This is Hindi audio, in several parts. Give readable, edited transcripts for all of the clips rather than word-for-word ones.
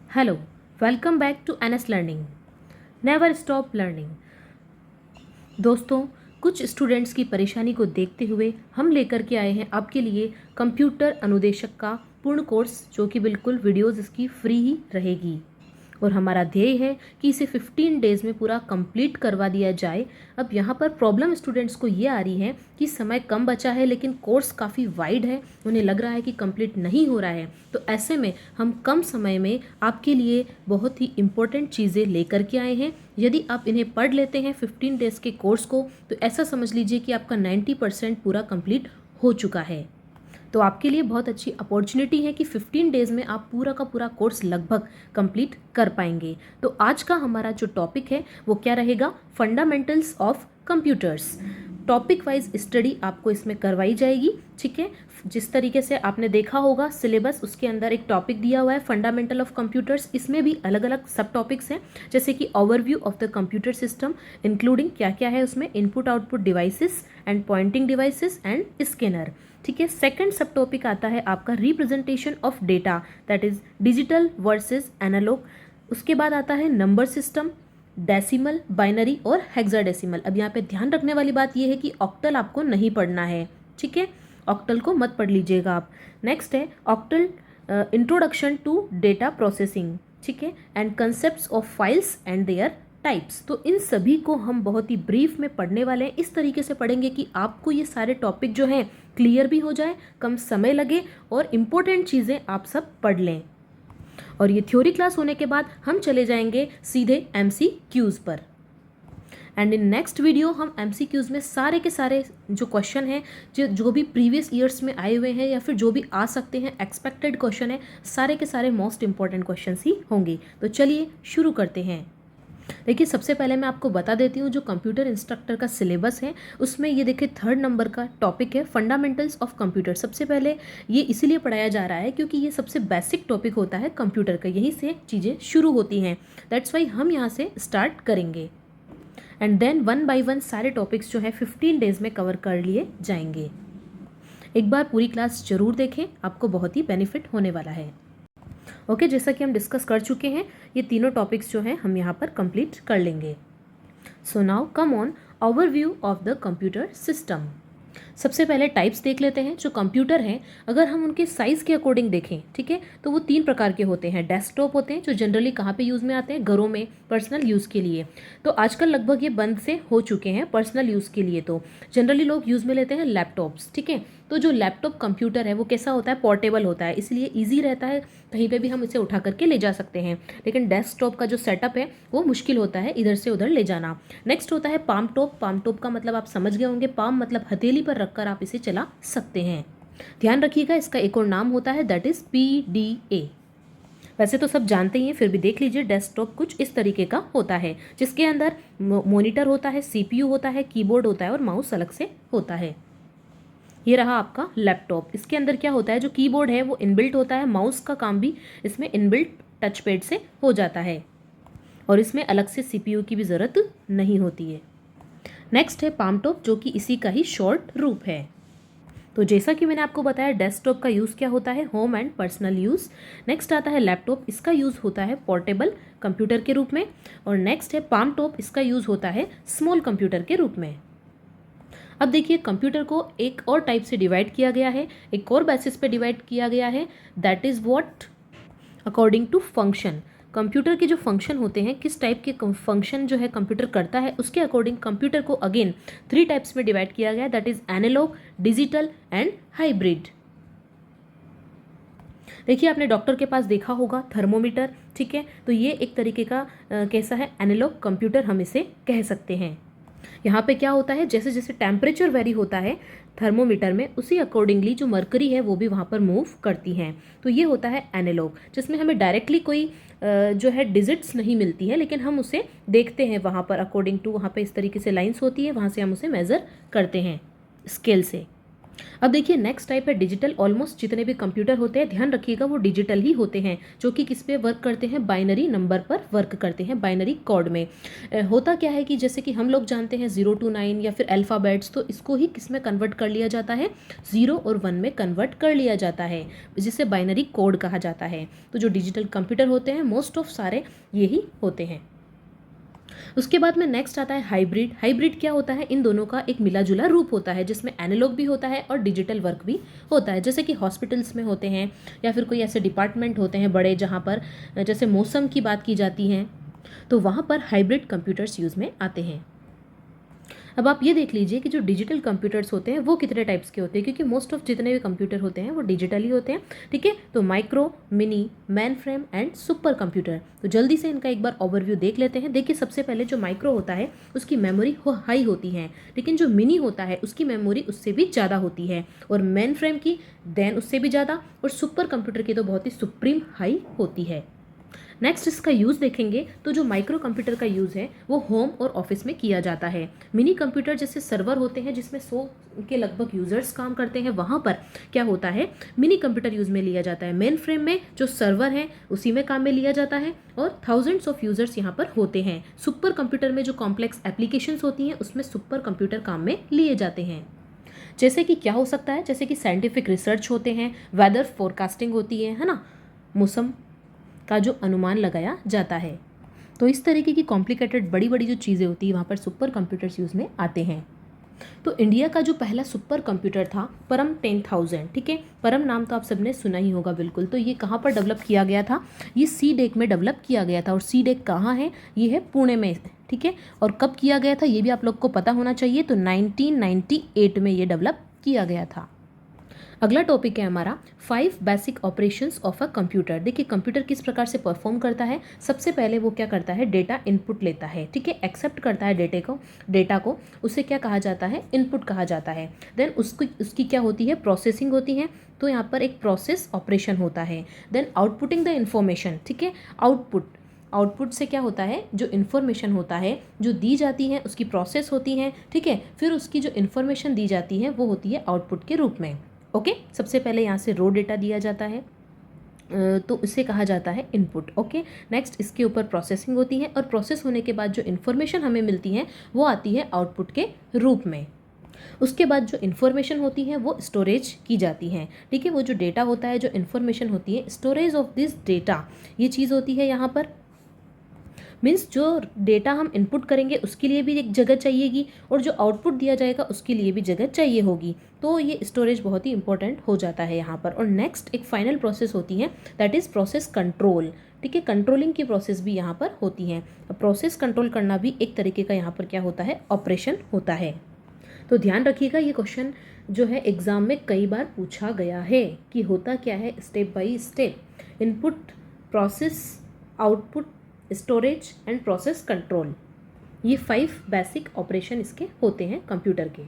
Hello, welcome back to NS learning. Never stop learning. दोस्तों, कुछ स्टूडेंट्स की परेशानी को देखते हुए हम लेकर के आए हैं आपके लिए कंप्यूटर अनुदेशक का पूर्ण कोर्स, जो कि बिल्कुल वीडियोस इसकी फ्री ही रहेगी। और हमारा ध्येय है कि इसे 15 डेज़ में पूरा कंप्लीट करवा दिया जाए। अब यहाँ पर प्रॉब्लम स्टूडेंट्स को ये आ रही है कि समय कम बचा है लेकिन कोर्स काफ़ी वाइड है, उन्हें लग रहा है कि कंप्लीट नहीं हो रहा है। तो ऐसे में हम कम समय में आपके लिए बहुत ही इम्पोर्टेंट चीज़ें लेकर के आए हैं। यदि आप इन्हें पढ़ लेते हैं 15 डेज़ के कोर्स को, तो ऐसा समझ लीजिए कि आपका 90% पूरा कंप्लीट हो चुका है। तो आपके लिए बहुत अच्छी अपॉर्चुनिटी है कि 15 डेज़ में आप पूरा का पूरा कोर्स लगभग कंप्लीट कर पाएंगे। तो आज का हमारा जो टॉपिक है वो क्या रहेगा? Fundamentals of computers. Topic wise study आपको इसमें करवाई जाएगी, ठीक है। जिस तरीके से आपने देखा होगा सिलेबस, उसके अंदर एक टॉपिक दिया हुआ है फंडामेंटल ऑफ कंप्यूटर्स। इसमें भी अलग अलग सब टॉपिक्स हैं, जैसे कि overview of the computer system, including क्या क्या है उसमें, input output devices and pointing devices and scanner, ठीक है। सेकंड सब टॉपिक आता है आपका representation of data, that is digital versus analogue. उसके बाद आता है नंबर सिस्टम, डेसिमल, बाइनरी और हेक्साडेसिमल। अब यहाँ पे ध्यान रखने वाली बात यह है कि ऑक्टल आपको नहीं पढ़ना है, ठीक है। ऑक्टल को मत पढ़ लीजिएगा आप। नेक्स्ट है octal introduction to data processing, ठीक है, and concepts of files and their types. तो इन सभी को हम बहुत ही ब्रीफ में पढ़ने वाले हैं। इस तरीके से पढ़ेंगे कि आपको ये सारे टॉपिक जो हैं क्लियर भी हो जाए, कम समय लगे और इम्पोर्टेंट चीज़ें आप सब पढ़ लें। और ये थ्योरी क्लास होने के बाद हम चले जाएंगे सीधे MCQs पर। एंड इन नेक्स्ट वीडियो हम MCQs में सारे के सारे जो क्वेश्चन हैं, जो भी प्रीवियस ईयर्स में आए हुए हैं या फिर जो भी आ सकते हैं, एक्सपेक्टेड क्वेश्चन है, सारे के सारे मोस्ट इंपॉर्टेंट क्वेश्चन ही होंगे। तो चलिए शुरू करते हैं। देखिए, सबसे पहले मैं आपको बता देती हूँ जो कंप्यूटर इंस्ट्रक्टर का सिलेबस है उसमें ये देखिए 3rd नंबर का टॉपिक है फंडामेंटल्स ऑफ कंप्यूटर। सबसे पहले ये इसीलिए पढ़ाया जा रहा है क्योंकि ये सबसे बेसिक टॉपिक होता है कंप्यूटर का, यहीं से चीज़ें शुरू होती हैं। दैट्स वाई हम यहाँ से स्टार्ट करेंगे एंड देन 1 बाय 1 सारे टॉपिक्स जो है 15 डेज़ में कवर कर लिए जाएंगे। एक बार पूरी क्लास जरूर देखें, आपको बहुत ही बेनिफिट होने वाला है। ओके, जैसा कि हम डिस्कस कर चुके हैं, ये तीनों टॉपिक्स जो हैं हम यहाँ पर कंप्लीट कर लेंगे। So now come on overview of the computer system. सबसे पहले टाइप्स देख लेते हैं। जो कंप्यूटर हैं, अगर हम उनके साइज़ के अकॉर्डिंग देखें, ठीक है, तो वो 3 प्रकार के होते हैं। डेस्कटॉप होते हैं जो जनरली कहाँ पे यूज़ में आते हैं? घरों में, पर्सनल यूज़ के लिए। तो आजकल लगभग ये बंद से हो चुके हैं पर्सनल यूज़ के लिए। तो जनरली लोग यूज़ में लेते हैं लैपटॉप्स, ठीक है। तो जो लैपटॉप कंप्यूटर है वो कैसा होता है? पोर्टेबल होता है, इसलिए ईजी रहता है, कहीं पे भी हम इसे उठा करके ले जा सकते हैं। लेकिन डेस्कटॉप का जो सेटअप है वो मुश्किल होता है इधर से उधर ले जाना। नेक्स्ट होता है पाम टॉप। पाम टॉप का मतलब आप समझ गए होंगे, पाम मतलब हथेली पर रखकर आप इसे चला सकते हैं। ध्यान रखिएगा, इसका एक और नाम होता है, दैट इज PDA। वैसे तो सब जानते ही हैं, फिर भी देख लीजिए। डेस्कटॉप कुछ इस तरीके का होता है जिसके अंदर मॉनिटर होता है, CPU होता है, कीबोर्ड होता है और माउस अलग से होता है। ये रहा आपका लैपटॉप। इसके अंदर क्या होता है? जो कीबोर्ड है वो इनबिल्ट होता है, माउस का काम भी इसमें इनबिल्ट टच पैड से हो जाता है और इसमें अलग से CPU की भी ज़रूरत नहीं होती है। नेक्स्ट है पाम टॉप, जो कि इसी का ही शॉर्ट रूप है। तो जैसा कि मैंने आपको बताया, डेस्कटॉप का यूज़ क्या होता है? Home and personal use. Next आता है लैपटॉप, इसका यूज़ होता है पोर्टेबल कंप्यूटर के रूप में। और नेक्स्ट है पाम टॉप, इसका यूज़ होता है स्मॉल कंप्यूटर के रूप में। अब देखिए, कंप्यूटर को एक और टाइप से डिवाइड किया गया है, एक और बेसिस पे डिवाइड किया गया है, that is what? According to function. Computer के जो फंक्शन होते हैं, किस टाइप के फंक्शन जो है कंप्यूटर करता है, उसके अकॉर्डिंग कंप्यूटर को अगेन 3 टाइप्स में डिवाइड किया गया है, that is analogue, digital and hybrid. देखिए, आपने डॉक्टर के पास देखा होगा थर्मोमीटर, ठीक है, तो ये एक तरीके का कैसा है? एनालॉग कंप्यूटर हम इसे कह सकते हैं। यहाँ पे क्या होता है? जैसे जैसे टेम्परेचर वेरी होता है थर्मोमीटर में, उसी अकॉर्डिंगली जो मरकरी है वो भी वहाँ पर मूव करती हैं। तो ये होता है एनालॉग, जिसमें हमें डायरेक्टली कोई जो है डिजिट्स नहीं मिलती है, लेकिन हम उसे देखते हैं वहाँ पर अकॉर्डिंग टू, वहाँ पे इस तरीके से लाइंस होती है, वहाँ से हम उसे मेज़र करते हैं स्केल से। अब देखिए नेक्स्ट टाइप है डिजिटल। ऑलमोस्ट जितने भी कंप्यूटर होते हैं ध्यान रखिएगा वो डिजिटल ही होते हैं, जो कि किस पे वर्क करते हैं, बाइनरी नंबर पर वर्क करते हैं, बाइनरी कोड में। होता क्या है कि जैसे कि हम लोग जानते हैं 0 to 9 या फिर अल्फ़ाबेट्स, तो इसको ही किस में कन्वर्ट कर लिया जाता है, 0 और 1 में कन्वर्ट कर लिया जाता है, जिसे बाइनरी कोड कहा जाता है। तो जो डिजिटल कंप्यूटर होते हैं मोस्ट ऑफ सारे यही होते हैं। उसके बाद में नेक्स्ट आता है हाइब्रिड। हाइब्रिड क्या होता है, इन दोनों का एक मिला जुला रूप होता है जिसमें एनालॉग भी होता है और डिजिटल वर्क भी होता है। जैसे कि हॉस्पिटल्स में होते हैं या फिर कोई ऐसे डिपार्टमेंट होते हैं बड़े, जहाँ पर जैसे मौसम की बात की जाती है, तो वहाँ पर हाइब्रिड कंप्यूटर्स यूज़ में आते हैं। अब आप ये देख लीजिए कि जो डिजिटल कंप्यूटर्स होते हैं वो कितने टाइप्स के होते हैं, क्योंकि मोस्ट ऑफ जितने भी कंप्यूटर होते हैं वो डिजिटल ही होते हैं। ठीक है, तो micro, mini, man frame and super computer. तो जल्दी से इनका एक बार ओवरव्यू देख लेते हैं। देखिए सबसे पहले जो माइक्रो होता है उसकी मेमोरी हाई होती है, लेकिन जो मिनी होता है उसकी मेमोरी उससे भी ज़्यादा होती है, और मैन फ्रेम की देन उससे भी ज़्यादा, और सुपर कंप्यूटर की तो बहुत ही सुप्रीम हाई होती है। नेक्स्ट इसका यूज़ देखेंगे तो जो माइक्रो कंप्यूटर का यूज़ है वो होम और ऑफिस में किया जाता है। मिनी कंप्यूटर जैसे सर्वर होते हैं जिसमें 100 के लगभग यूज़र्स काम करते हैं, वहाँ पर क्या होता है, मिनी कंप्यूटर यूज़ में लिया जाता है। मेन फ्रेम में जो सर्वर है उसी में काम में लिया जाता है, और थाउजेंड्स ऑफ यूज़र्स यहाँ पर होते हैं। सुपर कंप्यूटर में जो कॉम्प्लेक्स एप्लीकेशंस होती हैं उसमें सुपर कंप्यूटर काम में लिए जाते हैं। जैसे कि क्या हो सकता है, जैसे कि साइंटिफिक रिसर्च होते हैं, वेदर फोरकास्टिंग होती है ना, मौसम का जो अनुमान लगाया जाता है। तो इस तरीके की कॉम्प्लिकेटेड बड़ी बड़ी जो चीज़ें होती हैं वहाँ पर सुपर कंप्यूटर्स यूज़ में आते हैं। तो इंडिया का जो पहला सुपर कंप्यूटर था परम 10,000। ठीक है, परम नाम तो आप सबने सुना ही होगा बिल्कुल। तो ये कहाँ पर डेवलप किया गया था, ये सीडेक में डेवलप किया गया था, और सीडेक कहाँ है, ये है पुणे में। ठीक है, और कब किया गया था ये भी आप लोग को पता होना चाहिए। तो 1998 में ये डेवलप किया गया था। अगला टॉपिक है हमारा 5 basic operations of a computer. देखिए कंप्यूटर किस प्रकार से परफॉर्म करता है। सबसे पहले वो क्या करता है, डेटा इनपुट लेता है। ठीक है, एक्सेप्ट करता है डेटा को उसे क्या कहा जाता है, इनपुट कहा जाता है। देन उसकी क्या होती है, प्रोसेसिंग होती है। तो यहाँ पर एक प्रोसेस ऑपरेशन होता है। Then outputting the information. ठीक है, आउटपुट से क्या होता है, जो इन्फॉर्मेशन होता है जो दी जाती है उसकी प्रोसेस होती है। ठीक है, फिर उसकी जो इन्फॉर्मेशन दी जाती है वो होती है आउटपुट के रूप में। ओके, सबसे पहले यहाँ से रो डेटा दिया जाता है तो इसे कहा जाता है इनपुट। ओके, नेक्स्ट इसके ऊपर प्रोसेसिंग होती है, और प्रोसेस होने के बाद जो इन्फॉर्मेशन हमें मिलती है वो आती है आउटपुट के रूप में। उसके बाद जो इन्फॉर्मेशन होती है वो स्टोरेज की जाती है। ठीक है, वो जो डेटा होता है, जो इन्फॉर्मेशन होती है, स्टोरेज ऑफ दिस डेटा ये चीज़ होती है यहाँ पर। मीन्स जो डेटा हम इनपुट करेंगे उसके लिए भी एक जगह चाहिएगी, और जो आउटपुट दिया जाएगा उसके लिए भी जगह चाहिए होगी। तो ये स्टोरेज बहुत ही इंपॉर्टेंट हो जाता है यहाँ पर। और नेक्स्ट एक फाइनल प्रोसेस होती है, दैट इज़ प्रोसेस कंट्रोल। ठीक है, कंट्रोलिंग की प्रोसेस भी यहाँ पर होती है। प्रोसेस कंट्रोल करना भी एक तरीके का यहाँ पर क्या होता है, ऑपरेशन होता है। तो ध्यान रखिएगा ये क्वेश्चन जो है एग्जाम में कई बार पूछा गया है कि होता क्या है, step by step input, process, output, storage and process control, ये 5 बेसिक ऑपरेशन इसके होते हैं कंप्यूटर के।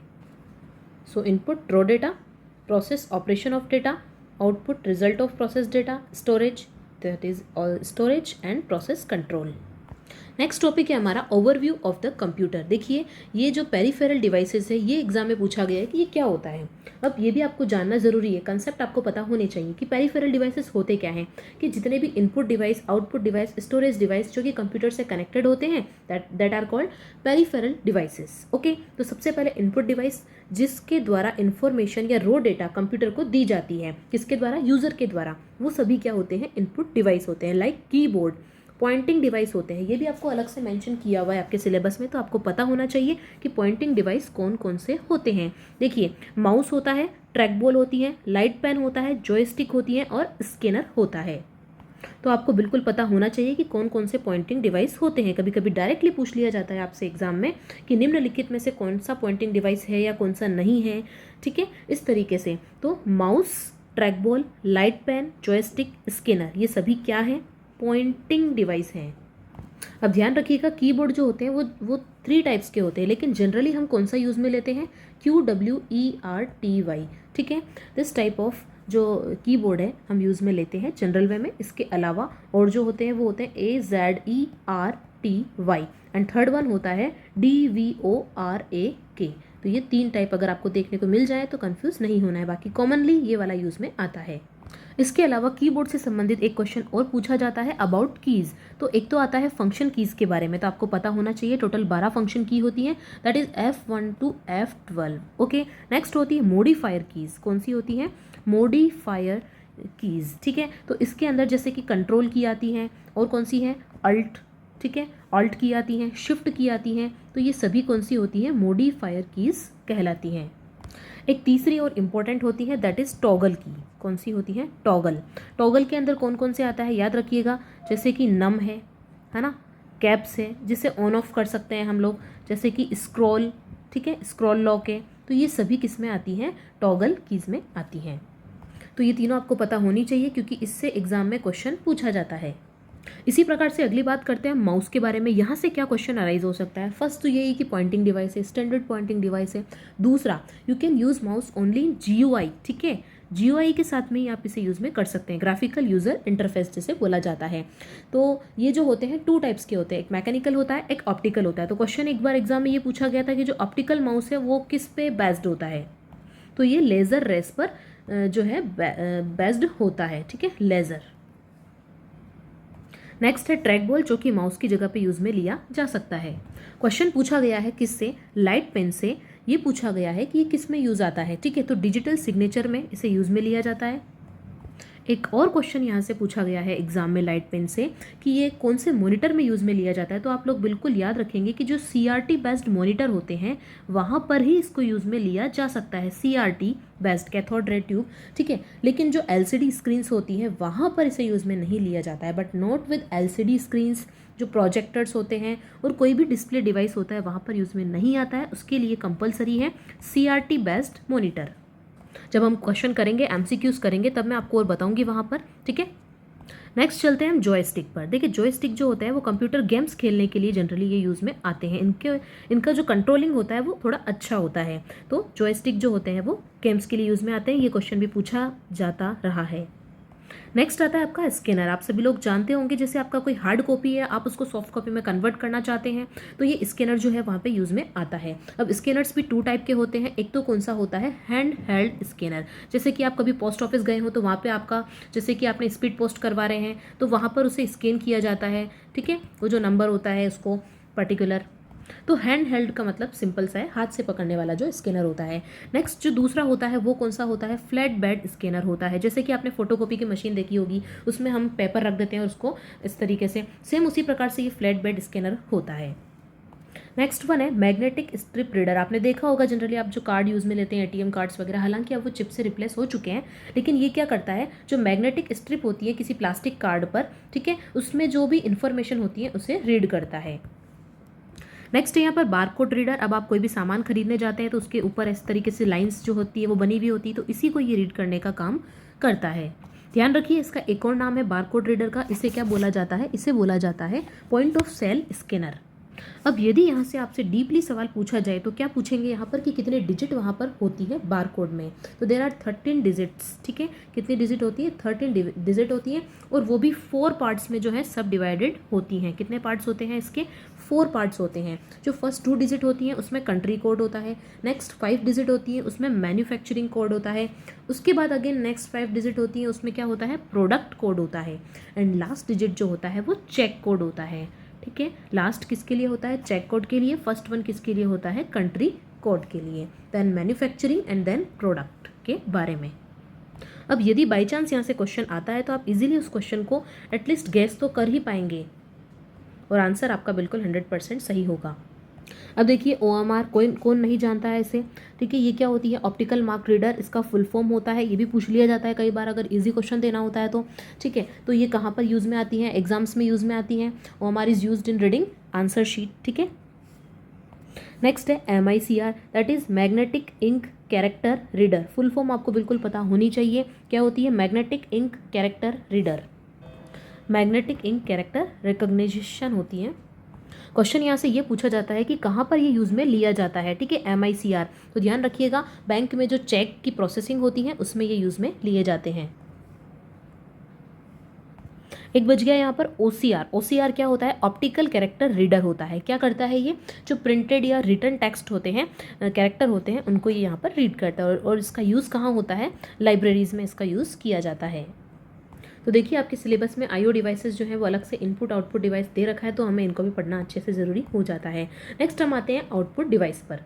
So input raw data, process operation of data, output result of process data, storage that is storage and process control. Next topic है हमारा ओवरव्यू ऑफ द कंप्यूटर। देखिए ये जो पेरिफेरल डिवाइसेस है ये एग्जाम में पूछा गया है कि ये क्या होता है। अब ये भी आपको जानना ज़रूरी है, कंसेप्ट आपको पता होने चाहिए कि पेरिफेरल डिवाइसेस होते क्या हैं, कि जितने भी input device, output device, storage device जो कि कंप्यूटर से कनेक्टेड होते हैं that are called peripheral devices. Okay, तो सबसे पहले इनपुट डिवाइस जिसके द्वारा इन्फॉर्मेशन या रो डेटा कंप्यूटर को दी जाती है, किसके द्वारा, यूज़र के द्वारा, वो सभी क्या होते हैं, इनपुट डिवाइस होते हैं। लाइक कीबोर्ड, पॉइंटिंग डिवाइस होते हैं, ये भी आपको अलग से मेंशन किया हुआ है आपके सिलेबस में, तो आपको पता होना चाहिए कि पॉइंटिंग डिवाइस कौन कौन से होते हैं। देखिए माउस होता है, ट्रैक बॉल होती है, लाइट पेन होता है, जॉयस्टिक होती है और स्कैनर होता है। तो आपको बिल्कुल पता होना चाहिए कि कौन कौन से पॉइंटिंग डिवाइस होते हैं। कभी कभी डायरेक्टली पूछ लिया जाता है आपसे एग्जाम में कि निम्नलिखित में से कौन सा पॉइंटिंग डिवाइस है या कौन सा नहीं है। ठीक है, इस तरीके से। तो mouse, track ball, light pen, joystick, scanner, ये सभी क्या है, पॉइंटिंग डिवाइस हैं। अब ध्यान रखिएगा कीबोर्ड जो होते हैं वो 3 टाइप्स के होते हैं, लेकिन जनरली हम कौन सा यूज़ में लेते हैं, QWERTY। ठीक है, दिस टाइप ऑफ जो कीबोर्ड है हम यूज़ में लेते हैं जनरल वे में। इसके अलावा और जो होते हैं वो होते हैं AZERTY, एंड थर्ड वन होता है DVORAK, तो ये 3 टाइप अगर आपको देखने को मिल जाए तो कंफ्यूज नहीं होना है, बाकी कॉमनली ये वाला यूज़ में आता है। इसके अलावा कीबोर्ड से संबंधित एक क्वेश्चन और पूछा जाता है अबाउट कीज़। तो एक तो आता है फंक्शन कीज़ के बारे में, तो आपको पता होना चाहिए टोटल 12 फंक्शन की होती हैं, that is F1 to F12। Okay, next होती है मॉडिफायर कीज़। कौन सी होती है? मॉडिफायर कीज़, ठीक है। तो इसके अंदर जैसे कि कंट्रोल की आती हैं, और कौन सी है? अल्ट, ठीक है, अल्ट की आती हैं, शिफ्ट की आती हैं। तो ये सभी कौन सी होती हैं? मॉडिफायर कीज़ कहलाती हैं। एक तीसरी और इम्पॉर्टेंट होती है, दैट इज़ टॉगल की। कौन सी होती है? टॉगल। टॉगल के अंदर कौन कौन से आता है याद रखिएगा, जैसे कि नम है ना, कैप्स है जिसे ऑन ऑफ कर सकते हैं हम लोग, जैसे कि स्क्रॉल, ठीक है, स्क्रॉल लॉक है। तो ये सभी किस में आती हैं? टॉगल कीज़ में आती हैं। तो ये तीनों आपको पता होनी चाहिए क्योंकि इससे एग्जाम में क्वेश्चन पूछा जाता है। इसी प्रकार से अगली बात करते हैं माउस के बारे में। यहाँ से क्या क्वेश्चन अराइज हो सकता है? फर्स्ट तो यही कि पॉइंटिंग डिवाइस है, स्टैंडर्ड पॉइंटिंग डिवाइस है। दूसरा, you can use mouse only in GUI, ठीक है, GUI के साथ में ही आप इसे यूज़ में कर सकते हैं, ग्राफिकल यूज़र इंटरफेस जिसे बोला जाता है। तो ये जो होते हैं 2 टाइप्स के होते हैं, एक मैकेनिकल होता है, एक ऑप्टिकल होता है। तो क्वेश्चन एक बार एग्जाम में ये पूछा गया था कि जो ऑप्टिकल माउस है वो किस पे बेस्ड होता है? तो ये लेज़र रेस पर जो है बेस्ड होता है, ठीक है, लेज़र। नेक्स्ट है ट्रैक बॉल, जो कि माउस की जगह पे यूज़ में लिया जा सकता है। क्वेश्चन पूछा गया है किससे? लाइट पेन से। ये पूछा गया है कि ये किस में यूज़ आता है, ठीक है, तो डिजिटल सिग्नेचर में इसे यूज़ में लिया जाता है। एक और क्वेश्चन यहाँ से पूछा गया है एग्जाम में लाइट पेन से कि ये कौन से मॉनिटर में यूज़ में लिया जाता है। तो आप लोग बिल्कुल याद रखेंगे कि जो CRT बेस्ड मॉनिटर होते हैं वहाँ पर ही इसको यूज़ में लिया जा सकता है, CRT based cathode ray tube, ठीक है। लेकिन जो LCD स्क्रीन्स होती हैं वहाँ पर इसे यूज़ में नहीं लिया जाता है, but not with LCD screens. जो प्रोजेक्टर्स होते हैं और कोई भी डिस्प्ले डिवाइस होता है वहाँ पर यूज़ में नहीं आता है, उसके लिए कंपलसरी है CRT बेस्ड मॉनिटर। जब हम क्वेश्चन करेंगे, MCQs करेंगे, तब मैं आपको और बताऊंगी वहाँ पर, ठीक है। नेक्स्ट चलते हैं हम जॉयस्टिक पर। देखिए जॉयस्टिक जो होता है वो कंप्यूटर गेम्स खेलने के लिए जनरली ये यूज़ में आते हैं। इनका जो कंट्रोलिंग होता है वो थोड़ा अच्छा होता है। तो जॉयस्टिक जो होते हैं वो गेम्स के लिए यूज़ में आते हैं। ये क्वेश्चन भी पूछा जाता रहा है। नेक्स्ट आता है आपका स्कैनर। आप सभी लोग जानते होंगे, जैसे आपका कोई हार्ड कॉपी है, आप उसको सॉफ्ट कॉपी में कन्वर्ट करना चाहते हैं, तो ये स्कैनर जो है वहाँ पे यूज़ में आता है। अब स्कैनर्स भी 2 टाइप के होते हैं। एक तो कौन सा होता है? Hand held scanner. जैसे कि आप कभी पोस्ट ऑफिस गए हो तो वहाँ पे आपका, जैसे कि आपने स्पीड पोस्ट करवा रहे हैं तो वहाँ पर उसे स्कैन किया जाता है, ठीक है, वो जो नंबर होता है उसको पर्टिकुलर। तो हैंड हेल्ड का मतलब सिंपल सा है, हाथ से पकड़ने वाला जो स्कैनर होता है। नेक्स्ट जो दूसरा होता है वो कौन सा होता है? फ्लैट बेड स्कैनर होता है। जैसे कि आपने फोटोकॉपी की मशीन देखी होगी, उसमें हम पेपर रख देते हैं और उसको इस तरीके से, सेम उसी प्रकार से ये फ्लैट बेड स्कैनर होता है। नेक्स्ट वन है मैग्नेटिक स्ट्रिप रीडर। आपने देखा होगा जनरली आप जो कार्ड यूज़ में लेते हैं, ATM कार्ड्स वगैरह, हालांकि अब वो चिप से रिप्लेस हो चुके हैं, लेकिन ये क्या करता है, जो मैग्नेटिक स्ट्रिप होती है किसी प्लास्टिक कार्ड पर, ठीक है, उसमें जो भी इंफॉर्मेशन होती है उसे रीड करता है। नेक्स्ट है यहाँ पर बारकोड रीडर। अब आप कोई भी सामान खरीदने जाते हैं तो उसके ऊपर इस तरीके से लाइंस जो होती है वो बनी हुई होती है, तो इसी को ये रीड करने का काम करता है। ध्यान रखिए इसका एक और नाम है बारकोड रीडर का। इसे क्या बोला जाता है? इसे बोला जाता है पॉइंट ऑफ सेल स्कैनर। अब यदि यहाँ से आपसे डीपली सवाल पूछा जाए तो क्या पूछेंगे यहाँ पर कि कितने डिजिट वहाँ पर होती है बारकोड में? तो देयर आर 13 डिजिट्स, ठीक है। कितनी डिजिट होती है? 13 डिजिट होती है, और वो भी 4 पार्ट्स में जो है सब डिवाइडेड होती हैं। कितने पार्ट्स होते हैं इसके? 4 पार्ट्स होते हैं। जो फर्स्ट 2 डिजिट होती हैं उसमें कंट्री कोड होता है। नेक्स्ट 5 डिजिट होती है उसमें मैन्युफैक्चरिंग कोड होता है। उसके बाद अगेन नेक्स्ट 5 डिजिट होती है उसमें क्या होता है? प्रोडक्ट कोड होता है। एंड लास्ट डिजिट जो होता है वो चेक कोड होता है, ठीक है। लास्ट किसके लिए होता है? चेक कोड के लिए। फर्स्ट वन किसके लिए होता है? कंट्री कोड के लिए। Then manufacturing and then product के बारे में। अब यदि बाई चांस यहाँ से क्वेश्चन आता है तो आप इजीली उस क्वेश्चन को एटलीस्ट गेस तो कर ही पाएंगे और आंसर आपका बिल्कुल 100% सही होगा। अब देखिए OMR कौन कौन नहीं जानता है इसे, ठीक है। ये क्या होती है? Optical mark reader. इसका फुल फॉर्म होता है, ये भी पूछ लिया जाता है कई बार अगर इजी क्वेश्चन देना होता है तो, ठीक है। तो ये कहाँ पर यूज़ में आती हैं? एग्जाम्स में यूज़ में आती हैं। OMR is used in reading answer sheet, ठीक है। नेक्स्ट है MICR, that is magnetic ink character reader. Full form आपको बिल्कुल पता होनी चाहिए। क्या होती है? Magnetic ink character reader. Magnetic ink character recognition होती है। क्वेश्चन यहाँ से ये पूछा जाता है कि कहाँ पर ये यूज़ में लिया जाता है, ठीक है, MICR। तो ध्यान रखिएगा बैंक में जो चेक की प्रोसेसिंग होती है उसमें ये यूज़ में लिए जाते हैं। एक बच गया यहाँ पर OCR। OCR क्या होता है? ऑप्टिकल कैरेक्टर रीडर होता है। क्या करता है ये? जो प्रिंटेड या रिटन टेक्स्ट होते हैं, कैरेक्टर होते हैं, उनको ये यहाँ पर रीड करता है। और इसका यूज़ कहाँ होता है? लाइब्रेरीज़ में इसका यूज़ किया जाता है। तो देखिए आपके सिलेबस में IO डिवाइसेस जो है वो अलग से इनपुट आउटपुट डिवाइस दे रखा है, तो हमें इनको भी पढ़ना अच्छे से ज़रूरी हो जाता है। नेक्स्ट हम आते हैं आउटपुट डिवाइस पर।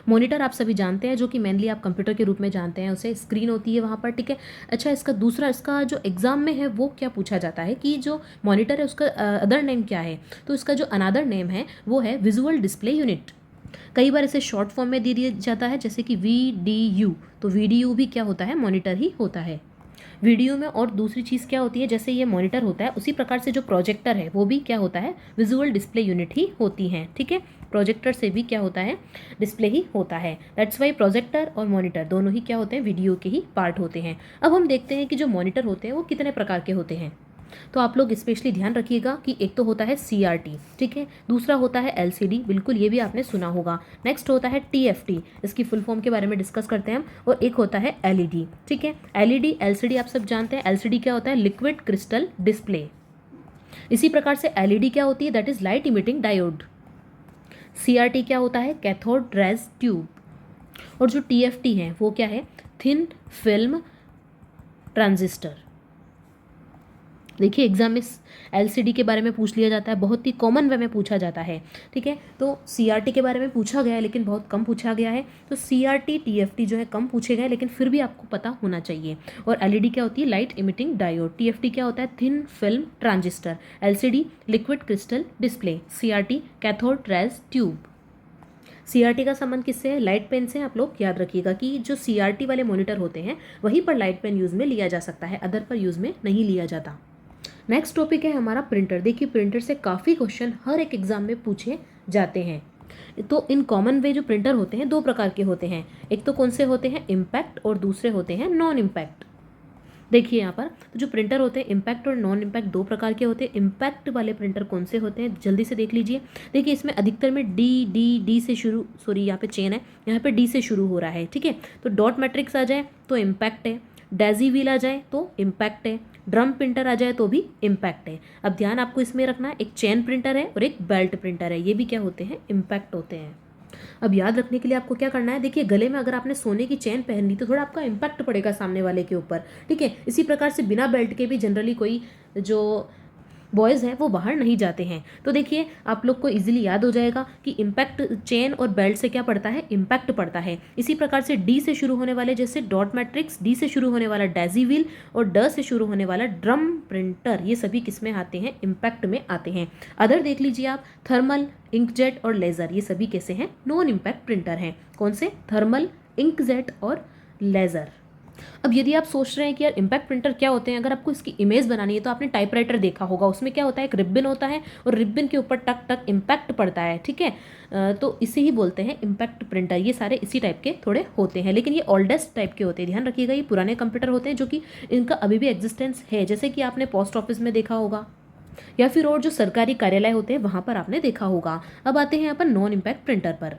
मॉनिटर आप सभी जानते हैं, जो कि मेनली आप कंप्यूटर के रूप में जानते हैं, उसे स्क्रीन होती है वहाँ पर, ठीक है। अच्छा, इसका जो एग्जाम में है वो क्या पूछा जाता है कि जो मॉनिटर है उसका अदर नेम क्या है? तो इसका जो अनदर नेम है वो है विजुअल डिस्प्ले यूनिट। कई बार इसे शॉर्ट फॉर्म में दे दिया जाता है, जैसे कि VDU। तो VDU भी क्या होता है? मॉनिटर ही होता है। वीडियो में और दूसरी चीज़ क्या होती है, जैसे ये मॉनिटर होता है उसी प्रकार से जो प्रोजेक्टर है वो भी क्या होता है? विजुअल डिस्प्ले यूनिट ही होती हैं, ठीक है। प्रोजेक्टर से भी क्या होता है? डिस्प्ले ही होता है। दैट्स वाई प्रोजेक्टर और मॉनिटर दोनों ही क्या होते हैं? वीडियो के ही पार्ट होते हैं। अब हम देखते हैं कि जो मॉनिटर होते हैं वो कितने प्रकार के होते हैं। तो आप लोग स्पेशली ध्यान रखिएगा कि एक तो होता है CRT, ठीक है, दूसरा होता है LCD, बिल्कुल ये भी आपने सुना होगा। नेक्स्ट होता है TFT, इसकी फुल फॉर्म के बारे में डिस्कस करते हैं हम। और एक होता है LED, ठीक है। LED LCD आप सब जानते हैं। LCD क्या होता है? Liquid crystal display. इसी प्रकार से LED क्या होती है? That is light emitting diode. CRT क्या होता है? Cathode rays tube. और जो TFT है वो क्या है? Thin film transistor. देखिए एग्जाम में LCD के बारे में पूछ लिया जाता है, बहुत ही कॉमन वे में पूछा जाता है, ठीक है। तो CRT के बारे में पूछा गया है लेकिन बहुत कम पूछा गया है। तो CRT TFT जो है कम पूछे गए, लेकिन फिर भी आपको पता होना चाहिए। और LED क्या होती है? Light emitting diode. TFT क्या होता है? Thin film transistor. LCD liquid crystal display. CRT cathode rays tube. CRT का संबंध किससे है? लाइट पेन से। आप लोग याद रखिएगा कि जो CRT वाले मॉनिटर होते हैं वहीं पर लाइट पेन यूज़ में लिया जा सकता है, अदर पर यूज़ में नहीं लिया जाता। नेक्स्ट टॉपिक है हमारा प्रिंटर। देखिए प्रिंटर से काफ़ी क्वेश्चन हर एक एग्जाम में पूछे जाते हैं। तो इन कॉमन वे जो प्रिंटर होते हैं दो प्रकार के होते हैं। एक तो कौन से होते हैं? इम्पैक्ट, और दूसरे होते हैं नॉन इम्पैक्ट। देखिए यहाँ पर तो जो प्रिंटर होते हैं इम्पैक्ट और नॉन इम्पैक्ट दो प्रकार के होते हैं। इम्पैक्ट वाले प्रिंटर कौन से होते हैं? जल्दी से देख लीजिए। देखिए इसमें अधिकतर में डी से शुरू, सॉरी यहाँ पे चेन है, यहाँ पे D से शुरू हो रहा है, ठीक है। तो डॉट मैट्रिक्स आ जाए तो इम्पैक्ट है, डेजी व्हील आ जाए तो इम्पैक्ट है, ड्रम प्रिंटर आ जाए तो भी इम्पैक्ट है। अब ध्यान आपको इसमें रखना है, एक चेन प्रिंटर है और एक बेल्ट प्रिंटर है, ये भी क्या होते हैं? इम्पैक्ट होते हैं। अब याद रखने के लिए आपको क्या करना है? देखिए गले में अगर आपने सोने की चेन पहन ली तो थोड़ा आपका इम्पैक्ट पड़ेगा सामने वाले के ऊपर, ठीक है। इसी प्रकार से बिना बेल्ट के भी जनरली कोई जो बॉयज़ हैं वो बाहर नहीं जाते हैं। तो देखिए आप लोग को इजीली याद हो जाएगा कि इम्पैक्ट चेन और बेल्ट से क्या पड़ता है? इम्पैक्ट पड़ता है। इसी प्रकार से D से शुरू होने वाले जैसे डॉट मैट्रिक्स, D से शुरू होने वाला डेजी व्हील और ड से शुरू होने वाला ड्रम प्रिंटर, ये सभी किस में आते हैं? इम्पैक्ट में आते हैं। अदर देख लीजिए आप, थर्मल, इंकजेट और लेज़र, ये सभी कैसे हैं? नॉन इम्पैक्ट प्रिंटर हैं। कौन से? थर्मल, इंकजेट और लेज़र। अब यदि आप सोच रहे हैं कि यार इम्पैक्ट प्रिंटर क्या होते हैं, अगर आपको इसकी इमेज बनानी है तो आपने टाइपराइटर देखा होगा, उसमें क्या होता है? एक रिबन होता है और रिबन के ऊपर टक टक इम्पैक्ट पड़ता है, ठीक है। तो इसे ही बोलते हैं इम्पैक्ट प्रिंटर। ये सारे इसी टाइप के थोड़े होते हैं, लेकिन ये ओल्डेस्ट टाइप के होते हैं। ध्यान रखिएगा ये पुराने कंप्यूटर होते हैं जो कि इनका अभी भी एग्जिस्टेंस है, जैसे कि आपने पोस्ट ऑफिस में देखा होगा या फिर और जो सरकारी कार्यालय होते हैं वहाँ पर आपने देखा होगा। अब आते हैं यहाँ पर नॉन इम्पैक्ट प्रिंटर पर।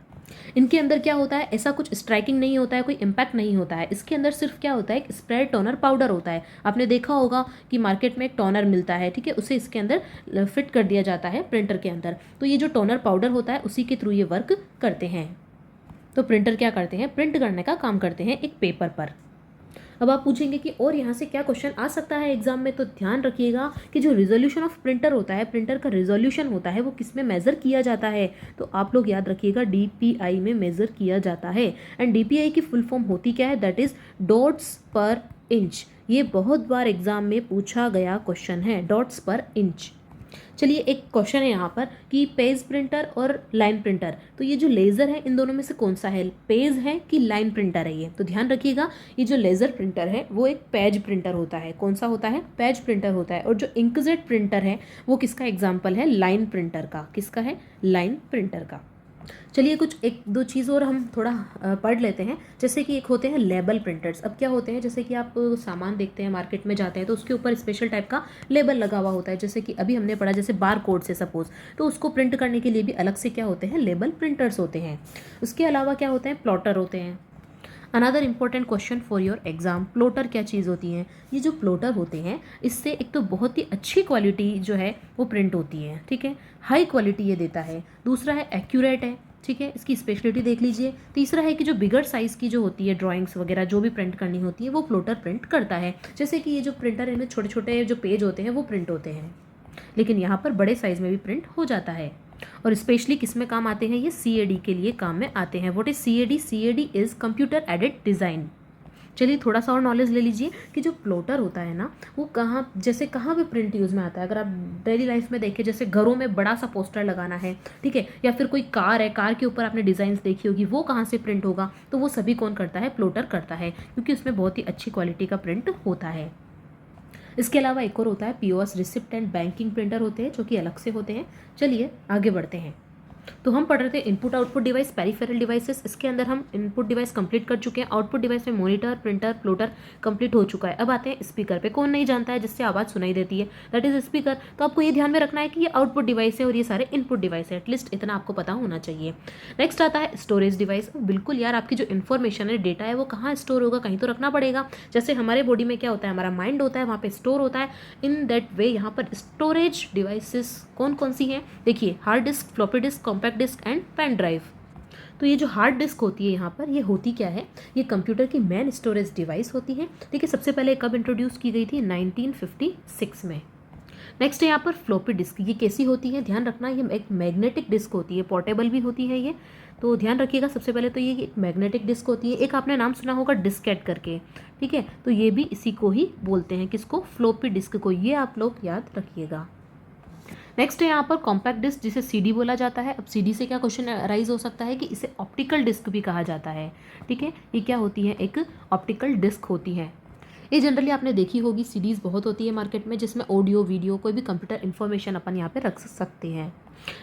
इनके अंदर क्या होता है? ऐसा कुछ स्ट्राइकिंग नहीं होता है, कोई इम्पैक्ट नहीं होता है। इसके अंदर सिर्फ क्या होता है? एक स्प्रेड टोनर पाउडर होता है। आपने देखा होगा कि मार्केट में एक टोनर मिलता है, ठीक है, उसे इसके अंदर फिट कर दिया जाता है प्रिंटर के अंदर। तो ये जो टोनर पाउडर होता है उसी के थ्रू ये वर्क करते हैं। तो प्रिंटर क्या करते हैं? प्रिंट करने का काम करते हैं एक पेपर पर। अब आप पूछेंगे कि और यहाँ से क्या क्वेश्चन आ सकता है एग्जाम में, तो ध्यान रखिएगा कि जो रिजोल्यूशन ऑफ प्रिंटर होता है, प्रिंटर का रिजोल्यूशन होता है, वो किस में मेज़र किया जाता है? तो आप लोग याद रखिएगा DPI में मेज़र किया जाता है। एंड DPI की फुल फॉर्म होती क्या है? दैट इज़ डॉट्स पर इंच। ये बहुत बार एग्जाम में पूछा गया क्वेश्चन है, डॉट्स पर इंच। चलिए एक क्वेश्चन है यहाँ पर कि पेज प्रिंटर और लाइन प्रिंटर, तो ये जो लेज़र है इन दोनों में से कौन सा है? पेज है कि लाइन प्रिंटर है? ये तो ध्यान रखिएगा, ये जो लेज़र प्रिंटर है वो एक पेज प्रिंटर होता है। कौन सा होता है? पेज प्रिंटर होता है। और जो इंकजेट प्रिंटर है वो किसका एग्जाम्पल है? लाइन प्रिंटर का। किसका है? लाइन प्रिंटर का। चलिए कुछ एक दो चीज़ और हम थोड़ा पढ़ लेते हैं, जैसे कि एक होते हैं लेबल प्रिंटर्स। अब क्या होते हैं? जैसे कि आप सामान देखते हैं मार्केट में जाते हैं तो उसके ऊपर स्पेशल टाइप का लेबल लगा हुआ होता है, जैसे कि अभी हमने पढ़ा जैसे बार कोड से सपोज, तो उसको प्रिंट करने के लिए भी अलग से क्या होते हैं? लेबल प्रिंटर्स होते हैं। उसके अलावा क्या होते हैं? प्लॉटर होते हैं। Another important question for your exam, plotter क्या चीज़ होती है? ये जो प्लोटर होते हैं इससे एक तो बहुत ही अच्छी क्वालिटी जो है वो प्रिंट होती है, ठीक है, हाई क्वालिटी ये देता है। दूसरा है एक्यूरेट है, ठीक है, इसकी स्पेशलिटी देख लीजिए। तीसरा है कि जो बिगर साइज़ की जो होती है ड्राइंग्स वगैरह जो भी प्रिंट करनी होती है वो प्लोटर प्रिंट करता है। जैसे कि ये जो प्रिंटर है इनमें छोटे छोटे जो पेज होते हैं वो प्रिंट होते हैं, लेकिन यहाँ पर बड़े साइज़ में भी प्रिंट हो जाता है। और स्पेशली किस में काम आते हैं? ये CAD के लिए काम में आते हैं। What is CAD? CAD is computer aided design. चलिए थोड़ा सा और नॉलेज ले लीजिए कि जो प्लोटर होता है ना वो कहाँ, जैसे कहाँ पे प्रिंट यूज़ में आता है। अगर आप डेली लाइफ में देखें, जैसे घरों में बड़ा सा पोस्टर लगाना है, ठीक है, या फिर कोई कार है, कार के ऊपर आपने डिज़ाइंस देखी होगी, वो कहाँ से प्रिंट होगा? तो वो सभी कौन करता है? प्लोटर करता है, क्योंकि उसमें बहुत ही अच्छी क्वालिटी का प्रिंट होता है। इसके अलावा एक और होता है POS receipt and banking printer होते हैं, जो कि अलग से होते हैं। चलिए आगे बढ़ते हैं। तो हम पढ़ रहे थे input output device, peripheral devices. इसके अंदर हम इनपुट डिवाइस कंप्लीट कर चुके हैं। आउटपुट डिवाइस में मॉनिटर, प्रिंटर, प्लोटर कंप्लीट हो चुका है। अब आते हैं स्पीकर पे। कौन नहीं जानता है जिससे आवाज़ सुनाई देती है? That is speaker. तो आपको ये ध्यान में रखना है कि ये आउटपुट डिवाइस है और ये सारे इनपुट डिवाइस है। एटलीस्ट इतना आपको पता होना चाहिए। नेक्स्ट आता है स्टोरेज डिवाइस। बिल्कुल यार, आपकी जो इन्फॉर्मेशन है, डेटा है, वो कहाँ स्टोर होगा? कहीं तो रखना पड़ेगा। जैसे हमारे बॉडी में क्या होता है? हमारा माइंड होता है, वहाँ पे स्टोर होता है। इन दैट वे यहाँ पर स्टोरेज डिवाइसेस कौन कौन सी हैं? देखिए, hard disk, floppy disk, compact disk and pen drive. तो ये जो हार्ड डिस्क होती है यहाँ पर, ये होती क्या है? ये कंप्यूटर की मेन स्टोरेज डिवाइस होती है। देखिए, सबसे पहले कब इंट्रोड्यूस की गई थी? 1956 में। नेक्स्ट है यहाँ पर फ्लॉपी डिस्क। ये कैसी होती है? ध्यान रखना, ये एक मैग्नेटिक डिस्क होती है, पोर्टेबल भी होती है ये, तो ध्यान रखिएगा। सबसे पहले तो ये एक मैग्नेटिक डिस्क होती है। एक आपने नाम सुना होगा डिस्केट करके, ठीक है, तो ये भी इसी को ही बोलते हैं। किसको? फ्लॉपी डिस्क को। ये आप लोग याद रखिएगा। नेक्स्ट है यहाँ पर कॉम्पैक्ट डिस्क, जिसे CD बोला जाता है। अब CD से क्या क्वेश्चन अराइज हो सकता है कि इसे ऑप्टिकल डिस्क भी कहा जाता है, ठीक है। ये क्या होती है? एक ऑप्टिकल डिस्क होती है। ये जनरली आपने देखी होगी, CDs बहुत होती है मार्केट में, जिसमें ऑडियो वीडियो कोई भी कंप्यूटर इन्फॉर्मेशन अपन यहाँ पे रख सकते हैं।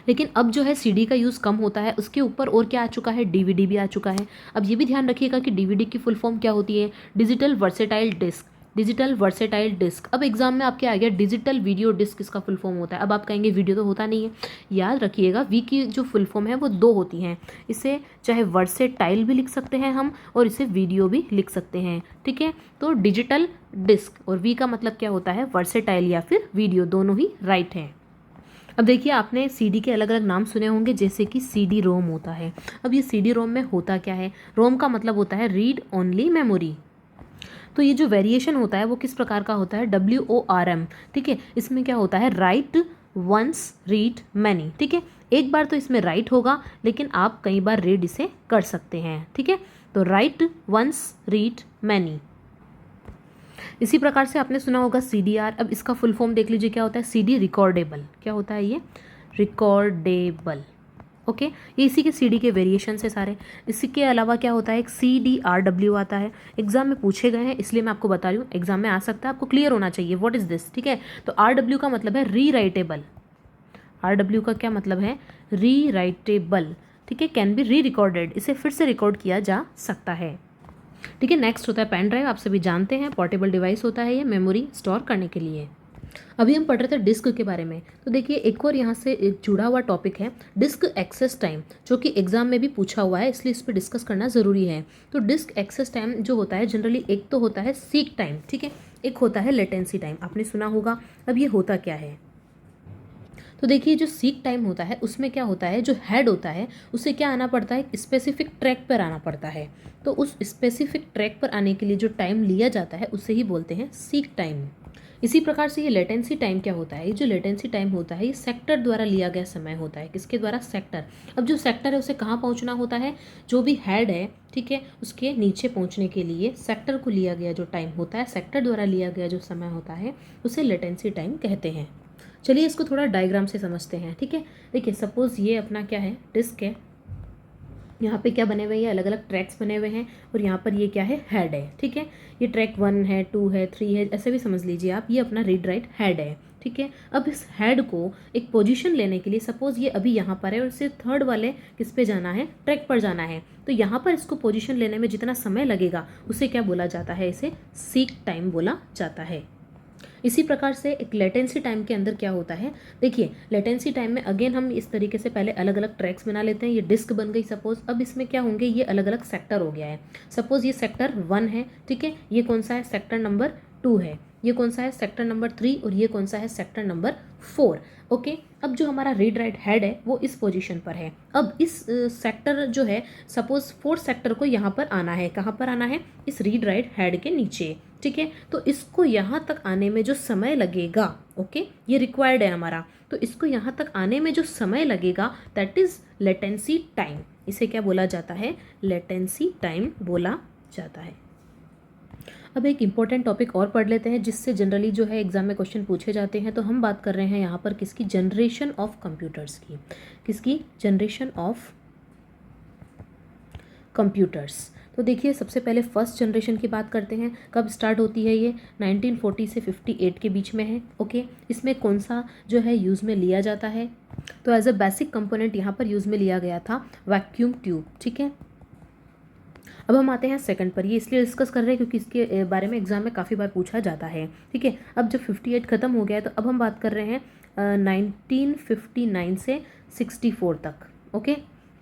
लेकिन अब जो है CD का यूज़ कम होता है। उसके ऊपर और क्या आ चुका है? DVD भी आ चुका है। अब ये भी ध्यान रखिएगा कि DVD की फुल फॉर्म क्या होती है? Digital versatile disk. Digital versatile disk. अब एग्जाम में आपके आ गया डिजिटल वीडियो डिस्क, इसका फुल फॉर्म होता है। अब आप कहेंगे वीडियो तो होता नहीं है। याद रखिएगा, वी की जो फुल फॉर्म है वो 2 होती हैं। इसे चाहे वर्सेटाइल भी लिख सकते हैं हम, और इसे वीडियो भी लिख सकते हैं, ठीक है। तो डिजिटल डिस्क और वी का मतलब क्या होता है? वर्सेटाइल या फिर वीडियो, दोनों ही राइट हैं। अब देखिए, आपने CD के अलग अलग नाम सुने होंगे, जैसे कि CD-ROM होता है। अब ये CD-ROM में होता क्या है? रोम का मतलब होता है रीड ओनली मेमोरी। तो ये जो वेरिएशन होता है वो किस प्रकार का होता है? WORM, ठीक है। इसमें क्या होता है? राइट वंस रीड मैनी, ठीक है। एक बार तो इसमें राइट होगा, लेकिन आप कई बार रीड इसे कर सकते हैं, ठीक है। तो राइट वंस रीड मैनी। इसी प्रकार से आपने सुना होगा CDR। अब इसका फुल फॉर्म देख लीजिए क्या होता है? CD recordable. क्या होता है ये? Recordable, okay. ये इसी के CD के वेरिएशन है सारे। इसी के अलावा क्या होता है? एक CDRW आता है। एग्जाम में पूछे गए हैं, इसलिए मैं आपको बता रही हूँ, एग्जाम में आ सकता है, आपको क्लियर होना चाहिए व्हाट इज दिस, ठीक है। तो RW का मतलब है रीराइटेबल। RW का क्या मतलब है? रीराइटेबल, ठीक है। कैन बी री रिकॉर्डेड, इसे फिर से रिकॉर्ड किया जा सकता है, ठीक है। नेक्स्ट होता है पेन ड्राइव। आप सभी जानते हैं, पोर्टेबल डिवाइस होता है ये, मेमोरी स्टोर करने के लिए। अभी हम पढ़ रहे थे डिस्क के बारे में, तो देखिए एक और यहाँ से एक जुड़ा हुआ टॉपिक है, डिस्क एक्सेस टाइम, जो कि एग्जाम में भी पूछा हुआ है, इसलिए इस पर डिस्कस करना ज़रूरी है। तो डिस्क एक्सेस टाइम जो होता है जनरली, एक तो होता है सीक टाइम, ठीक है, एक होता है लेटेंसी टाइम, आपने सुना होगा। अब ये होता क्या है? तो देखिए, जो सीक टाइम होता है उसमें क्या होता है? जो हेड होता है उसे क्या आना पड़ता है? स्पेसिफिक ट्रैक पर आना पड़ता है। तो उस स्पेसिफिक ट्रैक पर आने के लिए जो टाइम लिया जाता है उसे ही बोलते हैं सीक टाइम। इसी प्रकार से ये लेटेंसी टाइम क्या होता है? ये जो लेटेंसी टाइम होता है ये सेक्टर द्वारा लिया गया समय होता है। किसके द्वारा? सेक्टर। अब जो सेक्टर है उसे कहाँ पहुँचना होता है? जो भी हेड है, ठीक है, उसके नीचे पहुँचने के लिए सेक्टर को लिया गया जो टाइम होता है, सेक्टर द्वारा लिया गया जो समय होता है, उसे लेटेंसी टाइम कहते हैं। चलिए इसको थोड़ा डायग्राम से समझते हैं, ठीक है। देखिए, सपोज ये अपना क्या है? डिस्क है। यहाँ पे क्या बने हुए हैं? अलग अलग ट्रैक्स बने हुए हैं, और यहाँ पर ये क्या है? हेड है, ठीक है। ये ट्रैक 1 है, 2 है, 3 है, ऐसे भी समझ लीजिए आप। ये अपना रीड राइट हेड है, ठीक है। अब इस हेड को एक पोजीशन लेने के लिए, सपोज ये अभी यहाँ पर है और इसे थर्ड वाले किस पे जाना है? ट्रैक पर जाना है। तो यहाँ पर इसको पोजीशन लेने में जितना समय लगेगा उसे क्या बोला जाता है? इसे सीक टाइम बोला जाता है। इसी प्रकार से एक लेटेंसी टाइम के अंदर क्या होता है, देखिए लेटेंसी टाइम में अगेन हम इस तरीके से पहले अलग अलग ट्रैक्स बना लेते हैं। ये डिस्क बन गई सपोज, अब इसमें क्या होंगे, ये अलग अलग सेक्टर हो गया है। सपोज ये सेक्टर 1 है, ठीक है, ये कौन सा है, सेक्टर नंबर 2 है, ये कौन सा है, सेक्टर नंबर 3, और ये कौन सा है, सेक्टर नंबर 4। ओके, अब जो हमारा रीड राइट हेड है वो इस पोजीशन पर है। अब इस सेक्टर जो है, सपोज 4 सेक्टर को यहाँ पर आना है, कहाँ पर आना है, इस रीड राइट हेड के नीचे, ठीक है। तो इसको यहाँ तक आने में जो समय लगेगा, ओके, ये रिक्वायर्ड है हमारा, तो इसको यहाँ तक आने में जो समय लगेगा दैट इज लेटेंसी टाइम। इसे क्या बोला जाता है, लेटेंसी टाइम बोला जाता है। अब एक इम्पॉर्टेंट टॉपिक और पढ़ लेते हैं जिससे जनरली जो है एग्जाम में क्वेश्चन पूछे जाते हैं। तो हम बात कर रहे हैं यहाँ पर किसकी, जनरेशन ऑफ कंप्यूटर्स की। किसकी, जनरेशन ऑफ कंप्यूटर्स। तो देखिए सबसे पहले फर्स्ट जनरेशन की बात करते हैं। कब स्टार्ट होती है ये, 1940 से 58 के बीच में है। ओके, इसमें कौन सा जो है यूज़ में लिया जाता है, तो एज अ बेसिक कंपोनेंट यहाँ पर यूज़ में लिया गया था वैक्यूम ट्यूब, ठीक है। अब हम आते हैं सेकंड पर, ये इसलिए डिस्कस कर रहे हैं क्योंकि इसके बारे में एग्जाम में काफ़ी बार पूछा जाता है, ठीक है। अब जब 58 ख़त्म हो गया है तो अब हम बात कर रहे हैं 1959 से 64 तक। ओके,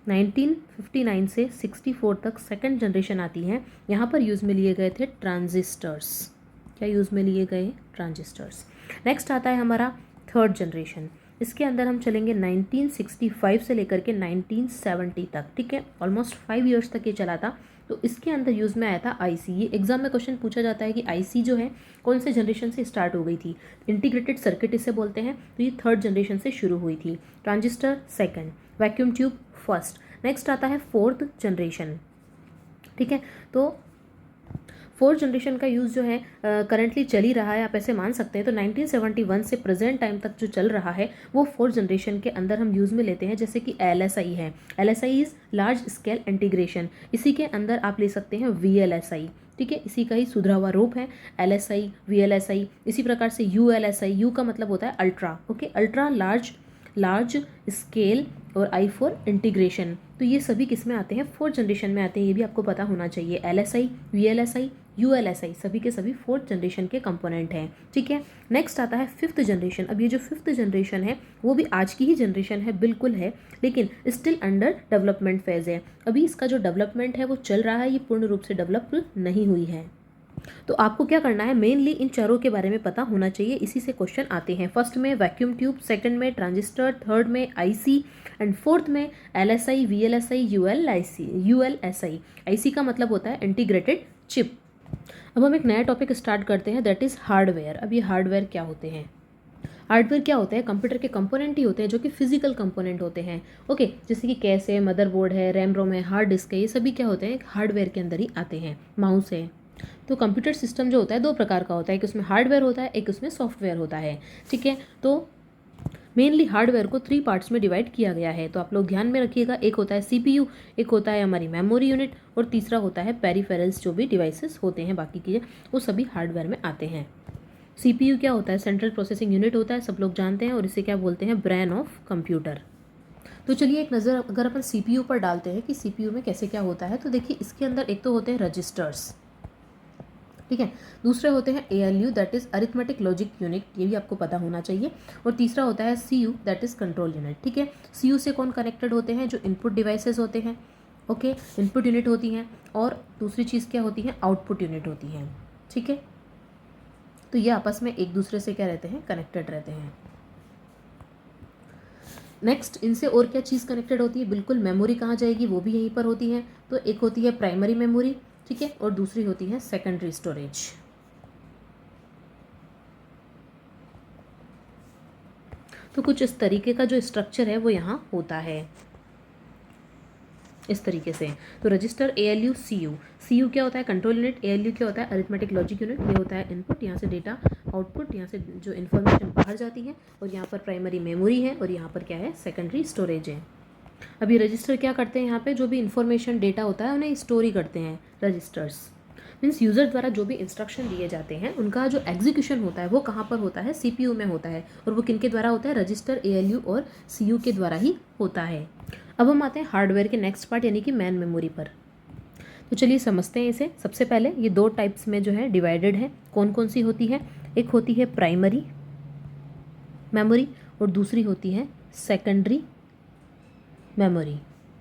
1959 से 64 तक सेकंड जनरेशन आती है। यहाँ पर यूज़ में लिए गए थे ट्रांजिस्टर्स। क्या यूज़ में लिए गए, ट्रांजिस्टर्स। नेक्स्ट आता है हमारा थर्ड जनरेशन। इसके अंदर हम चलेंगे 1965 से लेकर के 1970 तक, ठीक है, ऑलमोस्ट 5 ईयर्स तक ये चला था। तो इसके अंदर यूज़ में आया था आईसी। ये एग्जाम में क्वेश्चन पूछा जाता है कि आईसी जो है कौन से जनरेशन से स्टार्ट हो गई थी, इंटीग्रेटेड सर्किट इसे बोलते हैं। तो ये थर्ड जनरेशन से शुरू हुई थी, transistor second, vacuum tube first. Next आता है फोर्थ जनरेशन, ठीक है। तो फोर्थ जनरेशन का यूज़ जो है करंटली चल ही रहा है, आप ऐसे मान सकते हैं। तो 1971 से प्रेजेंट टाइम तक जो चल रहा है वो फोर्थ जनरेशन के अंदर हम यूज़ में लेते हैं। जैसे कि LSI है, LSI is large scale integration, इसी के अंदर आप ले सकते हैं VLSI, ठीक है, इसी का ही सुधरा हुआ रूप है LSI, VLSI। इसी प्रकार से ULSI, U का मतलब होता है ultra, okay, ultra large scale, और I फॉर इंटीग्रेशन। तो ये सभी किस में आते हैं, फोर्थ जनरेशन में आते हैं, ये भी आपको पता होना चाहिए। LSI, VLSI, ULSI सभी के सभी फोर्थ जनरेशन के कंपोनेंट हैं, ठीक है। नेक्स्ट आता है फिफ्थ जनरेशन। अब ये जो फिफ्थ जनरेशन है वो भी आज की ही जनरेशन है, बिल्कुल है, लेकिन स्टिल अंडर डेवलपमेंट फेज है। अभी इसका जो डेवलपमेंट है वो चल रहा है, ये पूर्ण रूप से डेवलप नहीं हुई है। तो आपको क्या करना है, मेनली इन चारों के बारे में पता होना चाहिए, इसी से क्वेश्चन आते हैं। फर्स्ट में वैक्यूम ट्यूब, सेकंड में ट्रांजिस्टर, थर्ड में आईसी, एंड फोर्थ में LSI, VLSI, ULSI। आईसी का मतलब होता है इंटीग्रेटेड चिप। अब हम एक नया टॉपिक स्टार्ट करते हैं, दैट इज़ हार्डवेयर। अब ये हार्डवेयर क्या होते हैं, हार्डवेयर क्या होता है, कंप्यूटर के कंपोनेंट ही होते हैं जो कि फिजिकल कंपोनेंट होते हैं। ओके, जैसे कि कैश है, मदरबोर्ड है, रैम रोम है, हार्ड डिस्क है, ये सभी क्या होते हैं, हार्डवेयर के अंदर ही आते हैं। माउस है। तो कंप्यूटर सिस्टम जो होता है दो प्रकार का होता है, एक उसमें हार्डवेयर होता है, एक उसमें सॉफ्टवेयर होता है, ठीक है। तो मेनली हार्डवेयर को 3 पार्ट्स में डिवाइड किया गया है, तो आप लोग ध्यान में रखिएगा। एक होता है CPU, एक होता है हमारी मेमोरी यूनिट, और तीसरा होता है पेरिफेरल्स, जो भी डिवाइसेस होते हैं बाकी के वो सभी हार्डवेयर में आते हैं। CPU क्या होता है, सेंट्रल प्रोसेसिंग यूनिट होता है, सब लोग जानते हैं, और इसे क्या बोलते हैं, ब्रेन ऑफ कंप्यूटर। तो चलिए एक नज़र अगर अपन CPU पर डालते हैं कि CPU में कैसे क्या होता है, तो देखिए इसके अंदर एक तो होते हैं रजिस्टर्स, ठीक है, दूसरे होते हैं ALU that is arithmetic logic unit, ये भी आपको पता होना चाहिए, और तीसरा होता है CU that is control unit, ठीक है। CU से कौन कनेक्टेड होते हैं, जो इनपुट डिवाइसेस होते हैं, ओके, इनपुट यूनिट होती हैं, और दूसरी चीज़ क्या होती है, आउटपुट यूनिट होती हैं, ठीक है। तो ये आपस में एक दूसरे से क्या रहते हैं, कनेक्टेड रहते हैं। नेक्स्ट इनसे और क्या चीज़ कनेक्टेड होती है, बिल्कुल मेमोरी कहाँ जाएगी, वो भी यहीं पर होती है। तो एक होती है प्राइमरी मेमोरी, ठीक है, और दूसरी होती है सेकेंडरी स्टोरेज। तो कुछ इस तरीके का जो स्ट्रक्चर है वो यहाँ होता है, इस तरीके से। तो रजिस्टर, ALU, CU क्या होता है, कंट्रोल यूनिट, ALU क्या होता है, अरिथमेटिक लॉजिक यूनिट, ये होता है इनपुट, यहाँ से डेटा आउटपुट, यहाँ से जो इन्फॉर्मेशन बाहर जाती है, और यहाँ पर प्राइमरी मेमोरी है, और यहाँ पर क्या है, सेकेंडरी स्टोरेज है। अभी रजिस्टर क्या करते हैं, यहाँ पे जो भी इन्फॉर्मेशन डेटा होता है उन्हें स्टोर ही करते हैं रजिस्टर्स। मीन्स यूज़र द्वारा जो भी इंस्ट्रक्शन दिए जाते हैं उनका जो एग्जीक्यूशन होता है वो कहाँ पर होता है, CPU में होता है, और वो किनके द्वारा होता है, रजिस्टर, ALU और CU के द्वारा ही होता है। अब हम आते हैं हार्डवेयर के नेक्स्ट पार्ट यानी कि मैन मेमोरी पर। तो चलिए समझते हैं इसे। सबसे पहले ये दो टाइप्स में जो है डिवाइडेड है। कौन कौन सी होती है? एक होती है प्राइमरी मेमोरी और दूसरी होती है सेकेंडरी मेमोरी।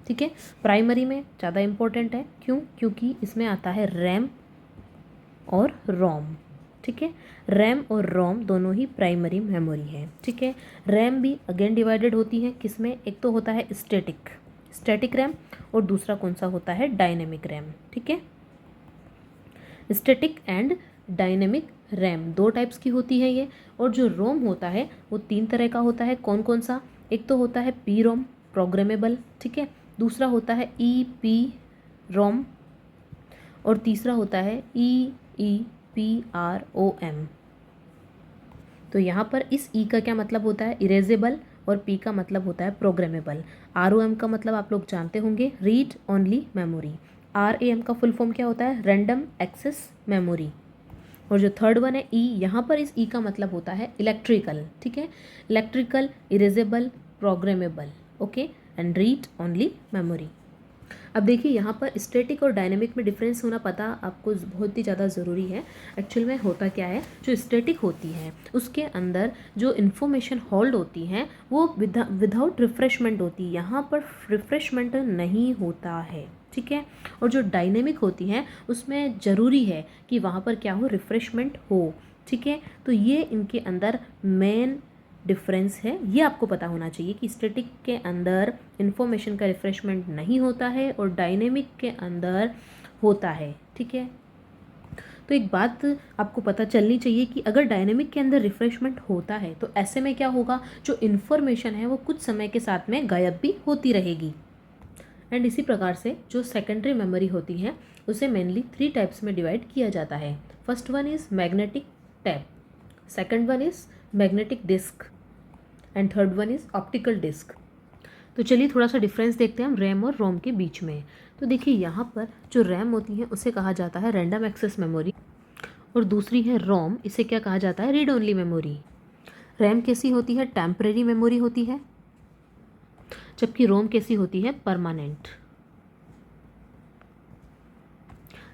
ठीक है, प्राइमरी में ज़्यादा इम्पोर्टेंट है। क्यों? क्योंकि इसमें आता है रैम और रोम। ठीक है, रैम और रोम दोनों ही प्राइमरी मेमोरी है। ठीक है, रैम भी अगेन डिवाइडेड होती है। किसमें? एक तो होता है स्टैटिक रैम और दूसरा कौन सा होता है? Dynamic RAM. ठीक है, स्टैटिक एंड डायनेमिक रैम दो टाइप्स की होती है ये। और जो रोम होता है वो तीन तरह का होता है। कौन कौन सा? एक तो होता है पी रोम, प्रोग्रामेबल। ठीक है, दूसरा होता है ई पी रोम और तीसरा होता है EEPROM। तो यहाँ पर इस ई का क्या मतलब होता है? इरेजेबल, और पी का मतलब होता है प्रोग्रामेबल। ROM का मतलब आप लोग जानते होंगे, रीड ओनली मेमोरी। RAM का फुल फॉर्म क्या होता है? Random access memory. और जो थर्ड वन है ई, यहाँ पर इस ई का मतलब होता है इलेक्ट्रिकल। ठीक है, electrical, erasable, programmable, okay, and read only memory. अब देखिए यहाँ पर स्टैटिक और डायनेमिक में डिफरेंस होना पता आपको बहुत ही ज़्यादा ज़रूरी है। एक्चुअल में होता क्या है, जो स्टैटिक होती है उसके अंदर जो इन्फॉर्मेशन होल्ड होती है वो विदाउट रिफ्रेशमेंट होती है। यहाँ पर रिफ्रेशमेंट नहीं होता है। ठीक है, और जो डायनेमिक होती है उसमें ज़रूरी है कि वहाँ पर क्या हो? रिफ्रेशमेंट हो। ठीक है, तो ये इनके अंदर मेन डिफरेंस है। ये आपको पता होना चाहिए कि स्टैटिक के अंदर इन्फॉर्मेशन का रिफ्रेशमेंट नहीं होता है और डायनेमिक के अंदर होता है। ठीक है, तो एक बात आपको पता चलनी चाहिए कि अगर डायनेमिक के अंदर रिफ्रेशमेंट होता है तो ऐसे में क्या होगा? जो इन्फॉर्मेशन है वो कुछ समय के साथ में गायब भी होती रहेगी। एंड इसी प्रकार से जो सेकेंडरी मेमोरी होती है उसे मेनली 3 टाइप्स में डिवाइड किया जाता है। First one is magnetic tape, second one is magnetic disk and third one is optical disk. तो चलिए थोड़ा सा डिफरेंस देखते हैं हम रैम और रोम के बीच में। तो देखिए यहाँ पर जो रैम होती है उसे कहा जाता है रैंडम एक्सेस मेमोरी और दूसरी है रोम, इसे क्या कहा जाता है? Read only memory. रैम कैसी होती है? टेम्परेरी मेमोरी होती है, जबकि रोम कैसी होती है? परमानेंट।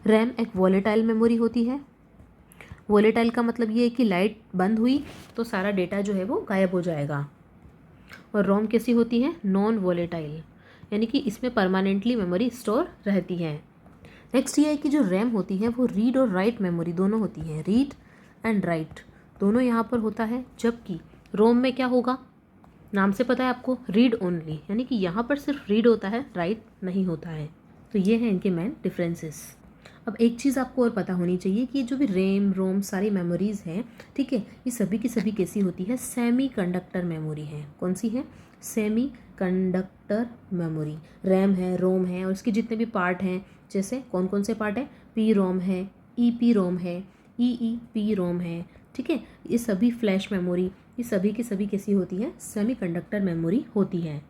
रैम एक वॉलेटाइल मेमोरी होती है। वॉलेटाइल का मतलब ये है कि लाइट बंद हुई तो सारा डेटा जो है वो गायब हो जाएगा। और रोम कैसी होती है? नॉन वॉलेटाइल, यानी कि इसमें परमानेंटली मेमोरी स्टोर रहती है। नेक्स्ट ये है कि जो रैम होती है वो रीड और राइट मेमोरी दोनों होती है। रीड एंड राइट दोनों यहाँ पर होता है, जबकि रोम में क्या होगा? नाम से पता है आपको, रीड ओनली, यानी कि यहाँ पर सिर्फ रीड होता है, राइट नहीं होता है। तो ये है इनके मेन डिफरेंसेस। अब एक चीज़ आपको और पता होनी चाहिए कि जो भी रैम रोम सारी मेमोरीज़ हैं, ठीक है, ये सभी की सभी कैसी होती है? सेमी कंडक्टर मेमोरी है। कौन सी है? Semi conductor memory. रैम है, रोम है और इसके जितने भी पार्ट हैं, जैसे कौन कौन से पार्ट हैं? पी रोम है, EP रोम है, EEP रोम है। ठीक है, ये सभी फ्लैश मेमोरी, ये सभी की सभी कैसी होती है? सेमी कंडक्टर मेमोरी होती है।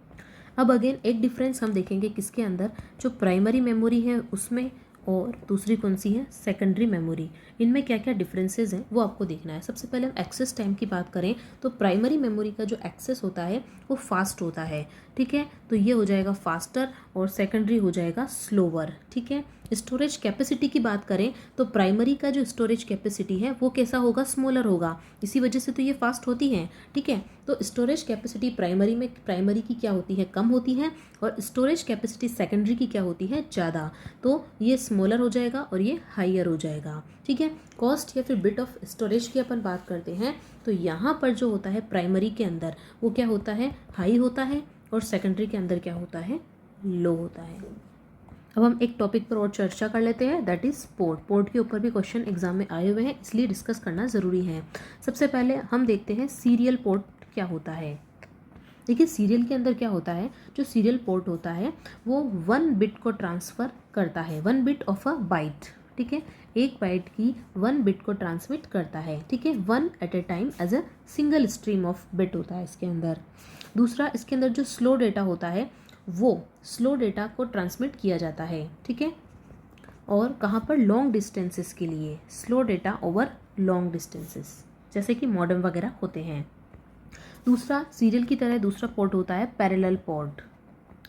अब अगेन एक डिफरेंस हम देखेंगे किसके अंदर, जो प्राइमरी मेमोरी है उसमें, और दूसरी कौन सी है? Secondary memory. इनमें क्या क्या डिफरेंसेस हैं वो आपको देखना है। सबसे पहले हम एक्सेस टाइम की बात करें तो प्राइमरी मेमोरी का जो एक्सेस होता है वो फास्ट होता है। ठीक है, तो ये हो जाएगा फास्टर और सेकेंडरी हो जाएगा स्लोवर। ठीक है, स्टोरेज कैपेसिटी की बात करें तो प्राइमरी का जो स्टोरेज कैपेसिटी है वो कैसा होगा? स्मॉलर होगा, इसी वजह से तो ये फास्ट होती है। ठीक है, तो स्टोरेज कैपेसिटी प्राइमरी की क्या होती है? कम होती है, और स्टोरेज कैपेसिटी सेकेंडरी की क्या होती है? ज़्यादा। तो ये स्मॉलर हो जाएगा और ये हाइयर हो जाएगा। ठीक है, कॉस्ट या फिर बिट ऑफ स्टोरेज की अपन बात करते हैं तो यहाँ पर जो होता है प्राइमरी के अंदर वो क्या होता है? हाई होता है, और सेकेंडरी के अंदर क्या होता है? लो होता है। अब हम एक टॉपिक पर और चर्चा कर लेते हैं, दैट इज़ पोर्ट। पोर्ट के ऊपर भी क्वेश्चन एग्जाम में आए हुए हैं, इसलिए डिस्कस करना ज़रूरी है। सबसे पहले हम देखते हैं सीरियल पोर्ट क्या होता है। देखिए सीरियल के अंदर क्या होता है, जो सीरियल पोर्ट होता है वो 1 बिट को ट्रांसफ़र करता है, 1 बिट ऑफ अ बाइट। ठीक है, एक बाइट की 1 बिट को ट्रांसमिट करता है। ठीक है, 1 at a time as a single stream of bit होता है इसके अंदर। दूसरा, इसके अंदर जो स्लो डेटा होता है वो स्लो डेटा को ट्रांसमिट किया जाता है। ठीक है, और कहाँ पर? लॉन्ग डिस्टेंसेस के लिए, slow data over long distances, जैसे कि मॉडेम वगैरह होते हैं। दूसरा, सीरियल की तरह दूसरा पोर्ट होता है पैरेलल पोर्ट।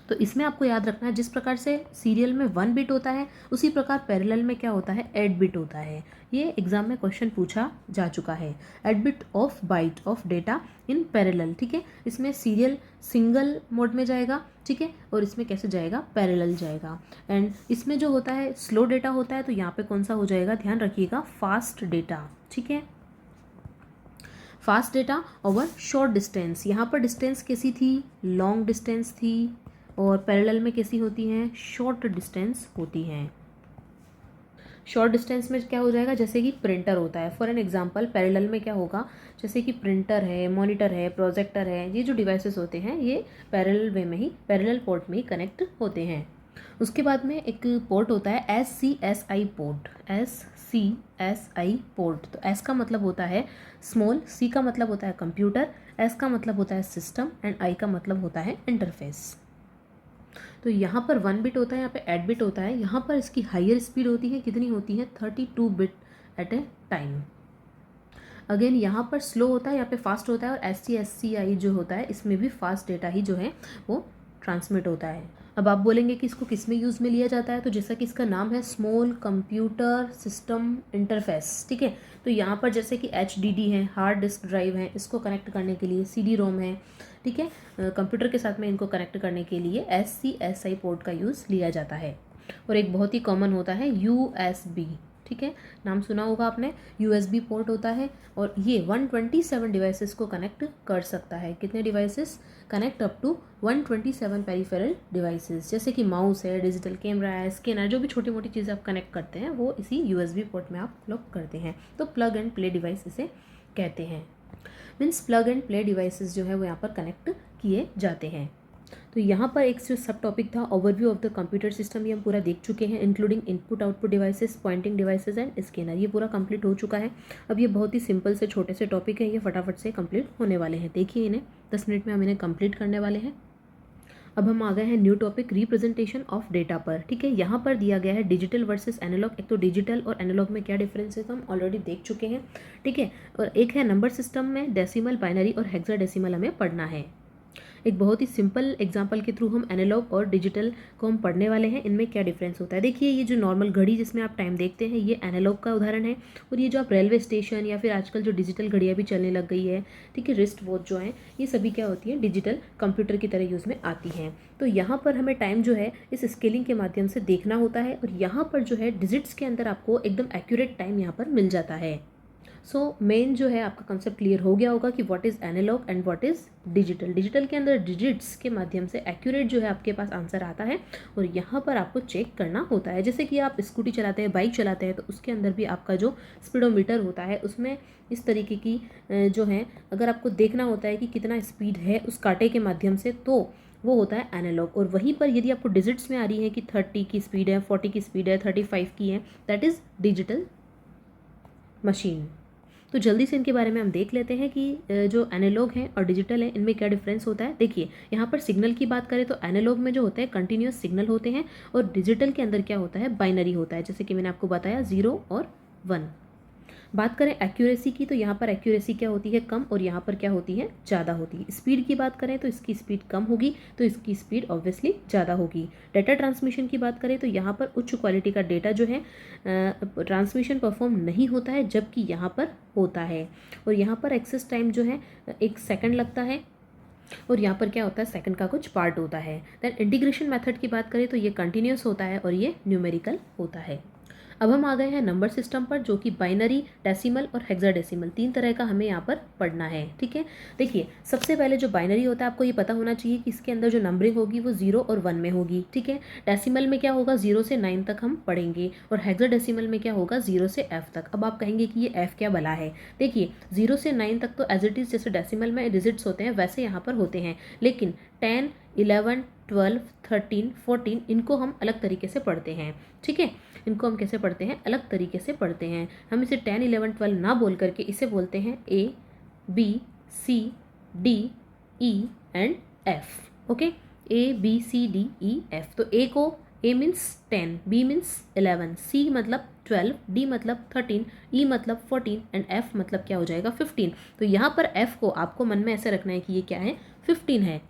तो इसमें आपको याद रखना है जिस प्रकार से सीरियल में 1 बिट होता है उसी प्रकार पैरेलल में क्या होता है, 8 बिट होता है। ये एग्जाम में क्वेश्चन पूछा जा चुका है। 8 bit of bite of data in parallel, ठीक है। इसमें सीरियल सिंगल मोड में जाएगा, ठीक है, और इसमें कैसे जाएगा, पैरेलल जाएगा। एंड इसमें जो होता है स्लो डेटा होता है, तो यहाँ पे कौन सा हो जाएगा, ध्यान रखिएगा, फास्ट डेटा, ठीक है। Fast data over short distance, यहाँ पर डिस्टेंस कैसी थी, लॉन्ग डिस्टेंस थी, और पैरेलल में कैसी होती हैं, शॉर्ट डिस्टेंस होती हैं। शॉर्ट डिस्टेंस में क्या हो जाएगा, जैसे कि प्रिंटर होता है, फॉर एन एग्जांपल पैरेलल में क्या होगा, जैसे कि प्रिंटर है, मॉनिटर है, प्रोजेक्टर है, ये जो डिवाइसेस होते हैं ये पैरेलल वे में ही, पैरेलल पोर्ट में ही कनेक्ट होते हैं। उसके बाद में एक पोर्ट होता है SCSI पोर्ट, SCSI पोर्ट। तो S का मतलब होता है स्मॉल, C का मतलब होता है कंप्यूटर, S का मतलब होता है सिस्टम, एंड I का मतलब होता है इंटरफेस। तो यहाँ पर 1 बिट होता है, यहाँ पे 8 बिट होता है। यहाँ पर इसकी हायर स्पीड होती है, कितनी होती है, 32 bit at a time. Again यहाँ पर स्लो होता है, यहाँ पे फास्ट होता है, और SCSI जो होता है इसमें भी फास्ट डेटा ही जो है वो ट्रांसमिट होता है। अब आप बोलेंगे कि इसको किस में यूज़ में लिया जाता है, तो जैसा कि इसका नाम है स्मॉल कंप्यूटर सिस्टम इंटरफेस, ठीक है। तो यहाँ पर जैसे कि HDD है, हार्ड डिस्क ड्राइव है, इसको कनेक्ट करने के लिए CD-ROM है, ठीक है। कंप्यूटर के साथ में इनको कनेक्ट करने के लिए SCSI पोर्ट का यूज़ लिया जाता है। और एक बहुत ही कॉमन होता है USB, ठीक है, नाम सुना होगा आपने, USB पोर्ट होता है, और ये 127 डिवाइसेस को कनेक्ट कर सकता है। कितने devices, connect up to 127 peripheral devices, जैसे कि माउस है, डिजिटल कैमरा है, स्कैनर, जो भी छोटी मोटी चीज़ें आप कनेक्ट करते हैं वो इसी USB पोर्ट में आप लोग करते हैं। तो प्लग एंड प्ले डिवाइस इसे कहते हैं। Means plug and play devices जो है वो यहाँ पर कनेक्ट किए जाते हैं। तो यहाँ पर एक जो सब टॉपिक था overview of the computer system, ये हम पूरा देख चुके हैं, including input output devices, pointing devices and scanner, ये पूरा कंप्लीट हो चुका है। अब ये बहुत ही सिंपल से छोटे से टॉपिक हैं, ये फटाफट से कंप्लीट होने वाले हैं। देखिए इन्हें 10 मिनट में हम इन्हें कंप्लीट करने वाले हैं। अब हम आ गए हैं new topic representation of data पर, ठीक है। यहाँ पर दिया गया है डिजिटल वर्सेस एनालॉग। एक तो डिजिटल और एनालॉग में क्या डिफरेंस है तो हम ऑलरेडी देख चुके हैं, ठीक है। और एक है नंबर सिस्टम में डेसिमल, बाइनरी और हेक्साडेसिमल हमें पढ़ना है। एक बहुत ही सिंपल एग्जांपल के थ्रू हम एनालॉग और डिजिटल को हम पढ़ने वाले हैं, इनमें क्या डिफरेंस होता है। देखिए ये जो नॉर्मल घड़ी जिसमें आप टाइम देखते हैं ये एनालॉग का उदाहरण है, और ये जो आप रेलवे स्टेशन या फिर आजकल जो डिजिटल घड़ियाँ भी चलने लग गई है, ठीक है, रिस्ट वॉच जो है, ये सभी क्या होती है, डिजिटल कंप्यूटर की तरह यूज़ में आती हैं। तो यहाँ पर हमें टाइम जो है इस स्केलिंग के माध्यम से देखना होता है, और यहाँ पर जो है डिजिट्स के अंदर आपको एकदम एक्यूरेट टाइम यहाँ पर मिल जाता है। सो मेन जो है आपका कंसेप्ट क्लियर हो गया होगा कि what is analog and what is digital. Digital के अंदर डिजिट्स के माध्यम से एक्यूरेट जो है आपके पास आंसर आता है, और यहाँ पर आपको चेक करना होता है। जैसे कि आप स्कूटी चलाते हैं, बाइक चलाते हैं, तो उसके अंदर भी आपका जो स्पीडोमीटर होता है उसमें इस तरीके की जो है, अगर आपको देखना होता है कि कितना स्पीड है उस कांटे के माध्यम से, तो वो होता है एनालॉग। और वहीं पर यदि आपको डिजिट्स में आ रही है कि 30 की स्पीड है, 40 की स्पीड है, 35 की है, दैट इज़ डिजिटल मशीन। तो जल्दी से इनके बारे में हम देख लेते हैं कि जो एनालॉग है और डिजिटल है इनमें क्या डिफरेंस होता है। देखिए यहाँ पर सिग्नल की बात करें तो एनालॉग में जो होते हैं कंटिन्यूस सिग्नल होते हैं, और डिजिटल के अंदर क्या होता है, बाइनरी होता है, जैसे कि मैंने आपको बताया 0 और 1। बात करें एक्यूरेसी की, तो यहाँ पर एक्यूरेसी क्या होती है, कम, और यहाँ पर क्या होती है, ज़्यादा होती है। स्पीड की बात करें तो इसकी स्पीड कम होगी, तो इसकी स्पीड ऑब्वियसली ज़्यादा होगी। डाटा ट्रांसमिशन की बात करें तो यहाँ पर उच्च क्वालिटी का डेटा जो है ट्रांसमिशन परफॉर्म नहीं होता है, जबकि यहाँ पर होता है। और यहाँ पर एक्सेस टाइम जो है 1 सेकंड लगता है, और यहाँ पर क्या होता है, सेकंड का कुछ पार्ट होता है। दैन इंटीग्रेशन मेथड की बात करें तो ये कंटिन्यूस होता है और ये न्यूमेरिकल होता है। अब हम आ गए हैं नंबर सिस्टम पर, जो कि बाइनरी, डेसिमल और हेक्साडेसिमल, 3 तरह का हमें यहाँ पर पढ़ना है, ठीक है। देखिए सबसे पहले जो बाइनरी होता है, आपको ये पता होना चाहिए कि इसके अंदर जो नंबरिंग होगी वो 0 और 1 में होगी, ठीक है। डेसिमल में क्या होगा, 0 से 9 तक हम पढ़ेंगे, और हेक्साडेसिमल में क्या होगा, 0 से F तक। अब आप कहेंगे कि ये F क्या भला है। देखिए 0 से 9 तक तो एज इट इज़ जैसे डेसिमल में डिजिट्स होते हैं वैसे यहाँ पर होते हैं, लेकिन 10, 11, 12, 13, 14 इनको हम अलग तरीके से पढ़ते हैं, ठीक है। इनको हम कैसे पढ़ते हैं, अलग तरीके से पढ़ते हैं। हम इसे 10, 11, 12 ना बोल करके इसे बोलते हैं A, B, C, D, E and F, okay. A, B, C, D, E, F। तो A को, A means 10, B means 11, C मतलब 12, D मतलब 13, E मतलब 14 एंड F मतलब क्या हो जाएगा, 15। तो यहाँ पर F को आपको मन में ऐसे रखना है कि ये क्या है, 15 है।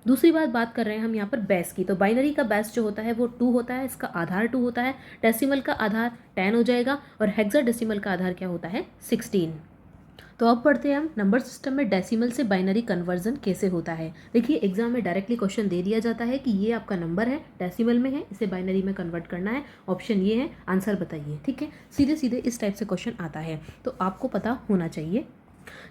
दूसरी बात कर रहे हैं हम यहाँ पर बेस की। तो बाइनरी का बेस जो होता है वो 2 होता है, इसका आधार 2 होता है, डेसिमल का आधार 10 हो जाएगा और हेक्साडेसिमल का आधार क्या होता है 16। तो अब पढ़ते हैं हम नंबर सिस्टम में डेसिमल से बाइनरी कन्वर्जन कैसे होता है। देखिए एग्जाम में डायरेक्टली क्वेश्चन दे दिया जाता है कि ये आपका नंबर है, डेसिमल में है, इसे बाइनरी में कन्वर्ट करना है, ऑप्शन ये है, आंसर बताइए। ठीक है, सीधे सीधे इस टाइप से क्वेश्चन आता है। तो आपको पता होना चाहिए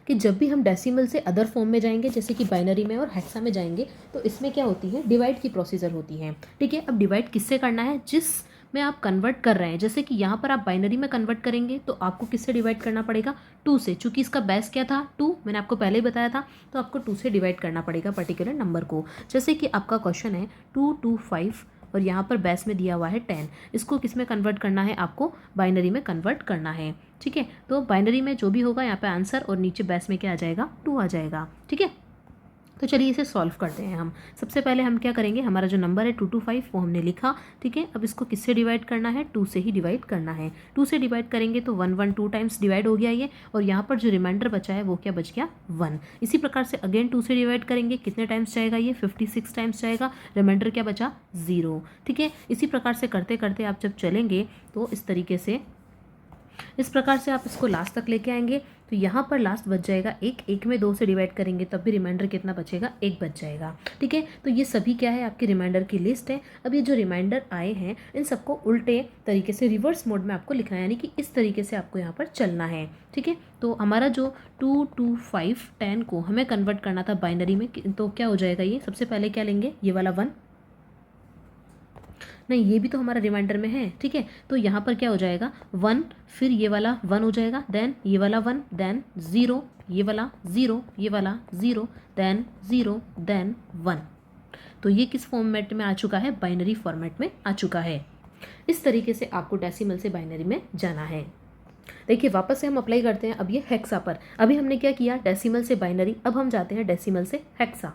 कि जब भी हम डेसिमल से अदर फॉर्म में जाएंगे, जैसे कि बाइनरी में और हेक्सा में जाएंगे, तो इसमें क्या होती है, डिवाइड की प्रोसीजर होती है। ठीक है, अब डिवाइड किससे करना है, जिस में आप कन्वर्ट कर रहे हैं। जैसे कि यहाँ पर आप बाइनरी में कन्वर्ट करेंगे तो आपको किससे डिवाइड करना पड़ेगा, 2 से। चूंकि इसका बेस क्या था 2, मैंने आपको पहले ही बताया था, तो आपको 2 से डिवाइड करना पड़ेगा पर्टिकुलर नंबर को। जैसे कि आपका क्वेश्चन है 2 2 5 और यहाँ पर बेस में दिया हुआ है 10, इसको किस में कन्वर्ट करना है, आपको बाइनरी में कन्वर्ट करना है। ठीक है, तो बाइनरी में जो भी होगा यहाँ पे आंसर और नीचे बेस में क्या आ जाएगा 2 आ जाएगा। ठीक है, तो चलिए इसे सॉल्व करते हैं हम। सबसे पहले हम क्या करेंगे, हमारा जो नंबर है 2 2 5 वो हमने लिखा। ठीक है, अब इसको किससे डिवाइड करना है, 2 से ही डिवाइड करना है। 2 से डिवाइड करेंगे तो 1 1 2 टाइम्स डिवाइड हो गया ये, और यहाँ पर जो रिमाइंडर बचा है वो क्या बच गया 1। इसी प्रकार से अगेन 2 से डिवाइड करेंगे, कितने टाइम्स जाएगा ये 56 टाइम्स जाएगा, रिमाइंडर क्या बचा 0। ठीक है, इसी प्रकार से करते करते आप जब चलेंगे तो इस प्रकार से आप इसको लास्ट तक लेके आएंगे। तो यहाँ पर लास्ट बच जाएगा 1, 1 में 2 से डिवाइड करेंगे तब भी रिमाइंडर कितना बचेगा 1 बच जाएगा। ठीक है, तो ये सभी क्या है, आपके रिमाइंडर की लिस्ट है। अब ये जो रिमाइंडर आए हैं इन सबको उल्टे तरीके से रिवर्स मोड में आपको लिखना है, यानी कि इस तरीके से आपको यहाँ पर चलना है। ठीक है, तो हमारा जो 2 2 5 10 को हमें कन्वर्ट करना था बाइनरी में, तो क्या हो जाएगा ये, सबसे पहले क्या लेंगे, ये वाला 1, नहीं ये भी तो हमारा रिमाइंडर में है। ठीक है, तो यहाँ पर क्या हो जाएगा 1, फिर ये वाला 1 हो जाएगा, देन ये वाला 1, देन 0, ये वाला 0, ये वाला 0, देन 0, देन 1। तो ये किस फॉर्मेट में आ चुका है, बाइनरी फॉर्मेट में आ चुका है। इस तरीके से आपको डेसिमल से बाइनरी में जाना है। देखिए वापस से हम अप्लाई करते हैं अब ये हेक्सा पर। अभी हमने क्या किया, डेसिमल से बाइनरी, अब हम जाते हैं डेसिमल से हेक्सा।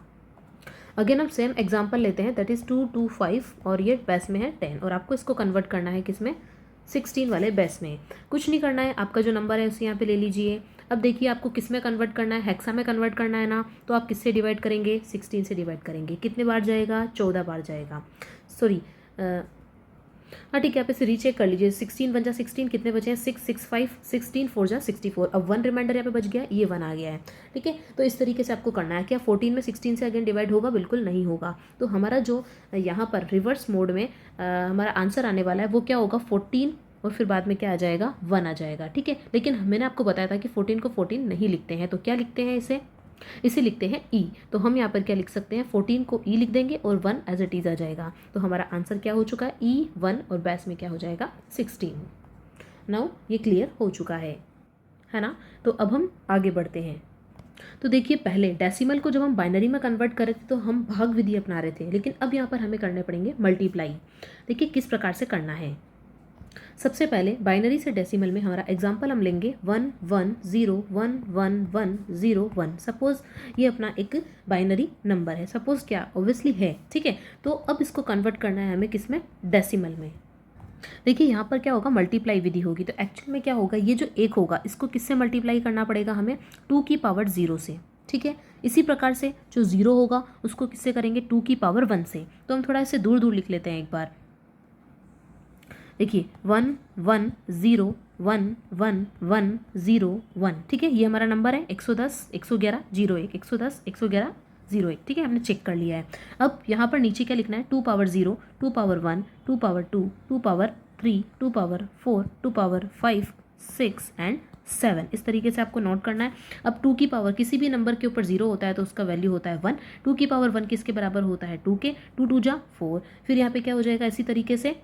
अगेन हम सेम एग्जांपल लेते हैं, दैट इज़ 2 2 5 और ये बेस में है 10, और आपको इसको कन्वर्ट करना है किस में, 16 वाले बेस में। कुछ नहीं करना है, आपका जो नंबर है उसे यहाँ पे ले लीजिए। अब देखिए आपको किस में कन्वर्ट करना है, हेक्सा में कन्वर्ट करना है ना, तो आप किससे डिवाइड करेंगे, 16 से डिवाइड करेंगे। कितने बार जाएगा, 14 बार जाएगा। सॉरी, हाँ ठीक है, आप इसे रीचेक कर लीजिए। 16 बन जा 16, कितने बचे हैं 6 6 5 16 4 जा 64। अब 1 रिमाइंडर यहाँ पे बच गया, ये 1 आ गया है। ठीक है, तो इस तरीके से आपको करना है। क्या 14 में 16 से अगेन डिवाइड होगा, बिल्कुल नहीं होगा। तो हमारा जो यहाँ पर रिवर्स मोड में हमारा आंसर आने वाला है वो क्या होगा, 14 और फिर बाद में क्या आ जाएगा 1 आ जाएगा। ठीक है, लेकिन मैंने आपको बताया था कि 14 को 14 नहीं लिखते हैं, तो क्या लिखते हैं इसे लिखते हैं ई। तो हम यहाँ पर क्या लिख सकते हैं, 14 को ई लिख देंगे और 1 एज इट इज़ आ जाएगा। तो हमारा आंसर क्या हो चुका है, ई 1 और बेस में क्या हो जाएगा 16। नाउ ये क्लियर हो चुका है ना। तो अब हम आगे बढ़ते हैं। तो देखिए पहले डेसिमल को जब हम बाइनरी में कन्वर्ट कर रहे थे तो हम भाग विधि अपना रहे थे, लेकिन अब यहाँ पर हमें करने पड़ेंगे मल्टीप्लाई। देखिए किस प्रकार से करना है। सबसे पहले बाइनरी से डेसिमल में हमारा एग्जाम्पल हम लेंगे 1 1 0 1 1 1 0 1। सपोज ये अपना एक बाइनरी नंबर है, सपोज क्या ऑब्वियसली है। ठीक है, तो अब इसको कन्वर्ट करना है हमें किस में, डेसिमल में। देखिए यहाँ पर क्या होगा, मल्टीप्लाई विधि होगी। तो एक्चुअल में क्या होगा, ये जो 1 होगा इसको किससे मल्टीप्लाई करना पड़ेगा हमें, 2 की पावर 0 से। ठीक है, इसी प्रकार से जो 0 होगा उसको किससे करेंगे, 2 की पावर 1 से। तो हम थोड़ा इसे दूर दूर लिख लेते हैं एक बार। देखिए 1 1 0 1 1 1 0 1। ठीक है, ये हमारा नंबर है 110 111 01 110 111 01। ठीक है, हमने चेक कर लिया है। अब यहाँ पर नीचे क्या लिखना है, 2 power 0 2 power 1 2 power 2 2 power 3 2 power 4 2 power 5 6 and 7। इस तरीके से आपको नोट करना है। अब 2 की पावर किसी भी नंबर के ऊपर 0 होता है तो उसका वैल्यू होता है 1। 2 की पावर 1 किसके बराबर होता है, 2 के। 2 2 जा 4, फिर यहाँ पे क्या हो जाएगा इसी तरीके से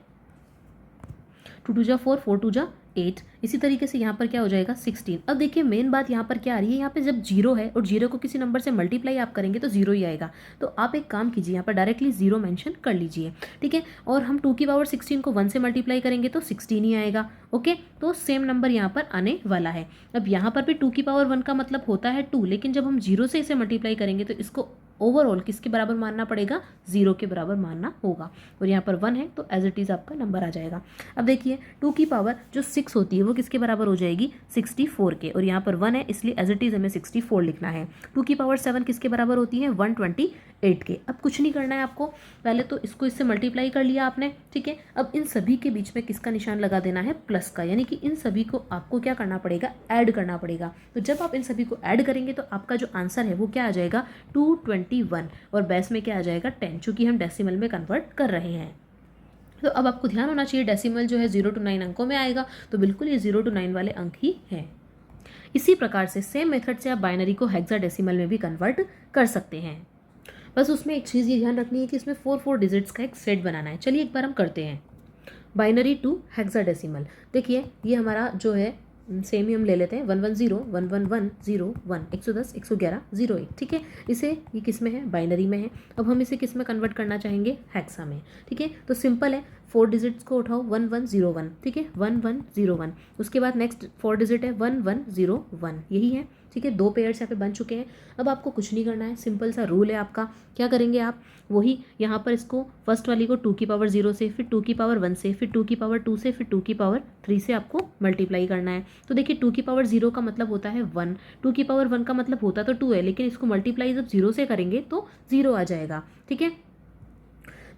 2 2 जा 4 4 2 जा 8। इसी तरीके से यहाँ पर क्या हो जाएगा 16। अब देखिए मेन बात यहाँ पर क्या आ रही है, यहाँ पे जब 0 है और 0 को किसी नंबर से मल्टीप्लाई आप करेंगे तो 0 ही आएगा। तो आप एक काम कीजिए, यहाँ पर डायरेक्टली 0 मेंशन कर लीजिए। ठीक है, और हम 2 की पावर 16 को 1 से मल्टीप्लाई करेंगे तो 16 ही आएगा। ओके, तो सेम नंबर यहाँ पर आने वाला है। अब यहाँ पर भी 2 की पावर 1 का मतलब होता है 2, लेकिन जब हम 0 से इसे मल्टीप्लाई करेंगे तो इसको ओवरऑल किसके बराबर मानना पड़ेगा, 0 के बराबर मानना होगा। और यहाँ पर 1 है तो एज इट इज़ आपका नंबर आ जाएगा। अब देखिए 2 की पावर जो 6 होती है वो किसके बराबर हो जाएगी, 64 के। और यहाँ पर 1 है इसलिए एज इट इज़ हमें 64 लिखना है। 2 की पावर 7 किसके बराबर होती है, 128 8 के। अब कुछ नहीं करना है आपको, पहले तो इसको इससे मल्टीप्लाई कर लिया आपने, ठीक है। अब इन सभी के बीच में किसका निशान लगा देना है, प्लस का, यानी कि इन सभी को आपको क्या करना पड़ेगा, ऐड करना पड़ेगा। तो जब आप इन सभी को ऐड करेंगे तो आपका जो आंसर है वो क्या आ जाएगा, 221, और बेस में क्या आ जाएगा, 10, चूँकि हम डेसिमल में कन्वर्ट कर रहे हैं। तो अब आपको ध्यान होना चाहिए, डेसिमल जो है 0 to 9 अंकों में आएगा, तो बिल्कुल ये 0 to 9 वाले अंक ही हैं। इसी प्रकार से सेम मेथड से आप बाइनरी को हेक्साडेसिमल में भी कन्वर्ट कर सकते हैं। बस उसमें एक चीज़ ये ध्यान रखनी है कि इसमें 4 डिजिट्स का एक सेट बनाना है। चलिए एक बार हम करते हैं, बाइनरी टू हेक्साडेसिमल। देखिए ये हमारा जो है सेम ही हम ले लेते हैं, 110 111 01 110 111 01, ठीक है। इसे ये किस में है, बाइनरी में है। अब हम इसे किस में कन्वर्ट करना चाहेंगे, हेक्सा में, ठीक है। तो सिंपल है, 4 डिजिट्स को उठाओ, 1101, ठीक है, 1101। उसके बाद नेक्स्ट 4 डिजिट है 1101, यही है, ठीक है। 2 पेयर्स यहाँ पे बन चुके हैं। अब आपको कुछ नहीं करना है, सिंपल सा रूल है आपका। क्या करेंगे आप, वही यहाँ पर इसको फर्स्ट वाली को 2 की पावर 0 से, फिर 2 की पावर 1 से, फिर 2 की पावर 2 से, फिर 2 की पावर 3 से आपको मल्टीप्लाई करना है। तो देखिए 2 की पावर 0 का मतलब होता है 1, 2 की पावर 1 का मतलब होता तो 2 है, लेकिन इसको मल्टीप्लाई जब 0 से करेंगे तो 0 आ जाएगा, ठीक है।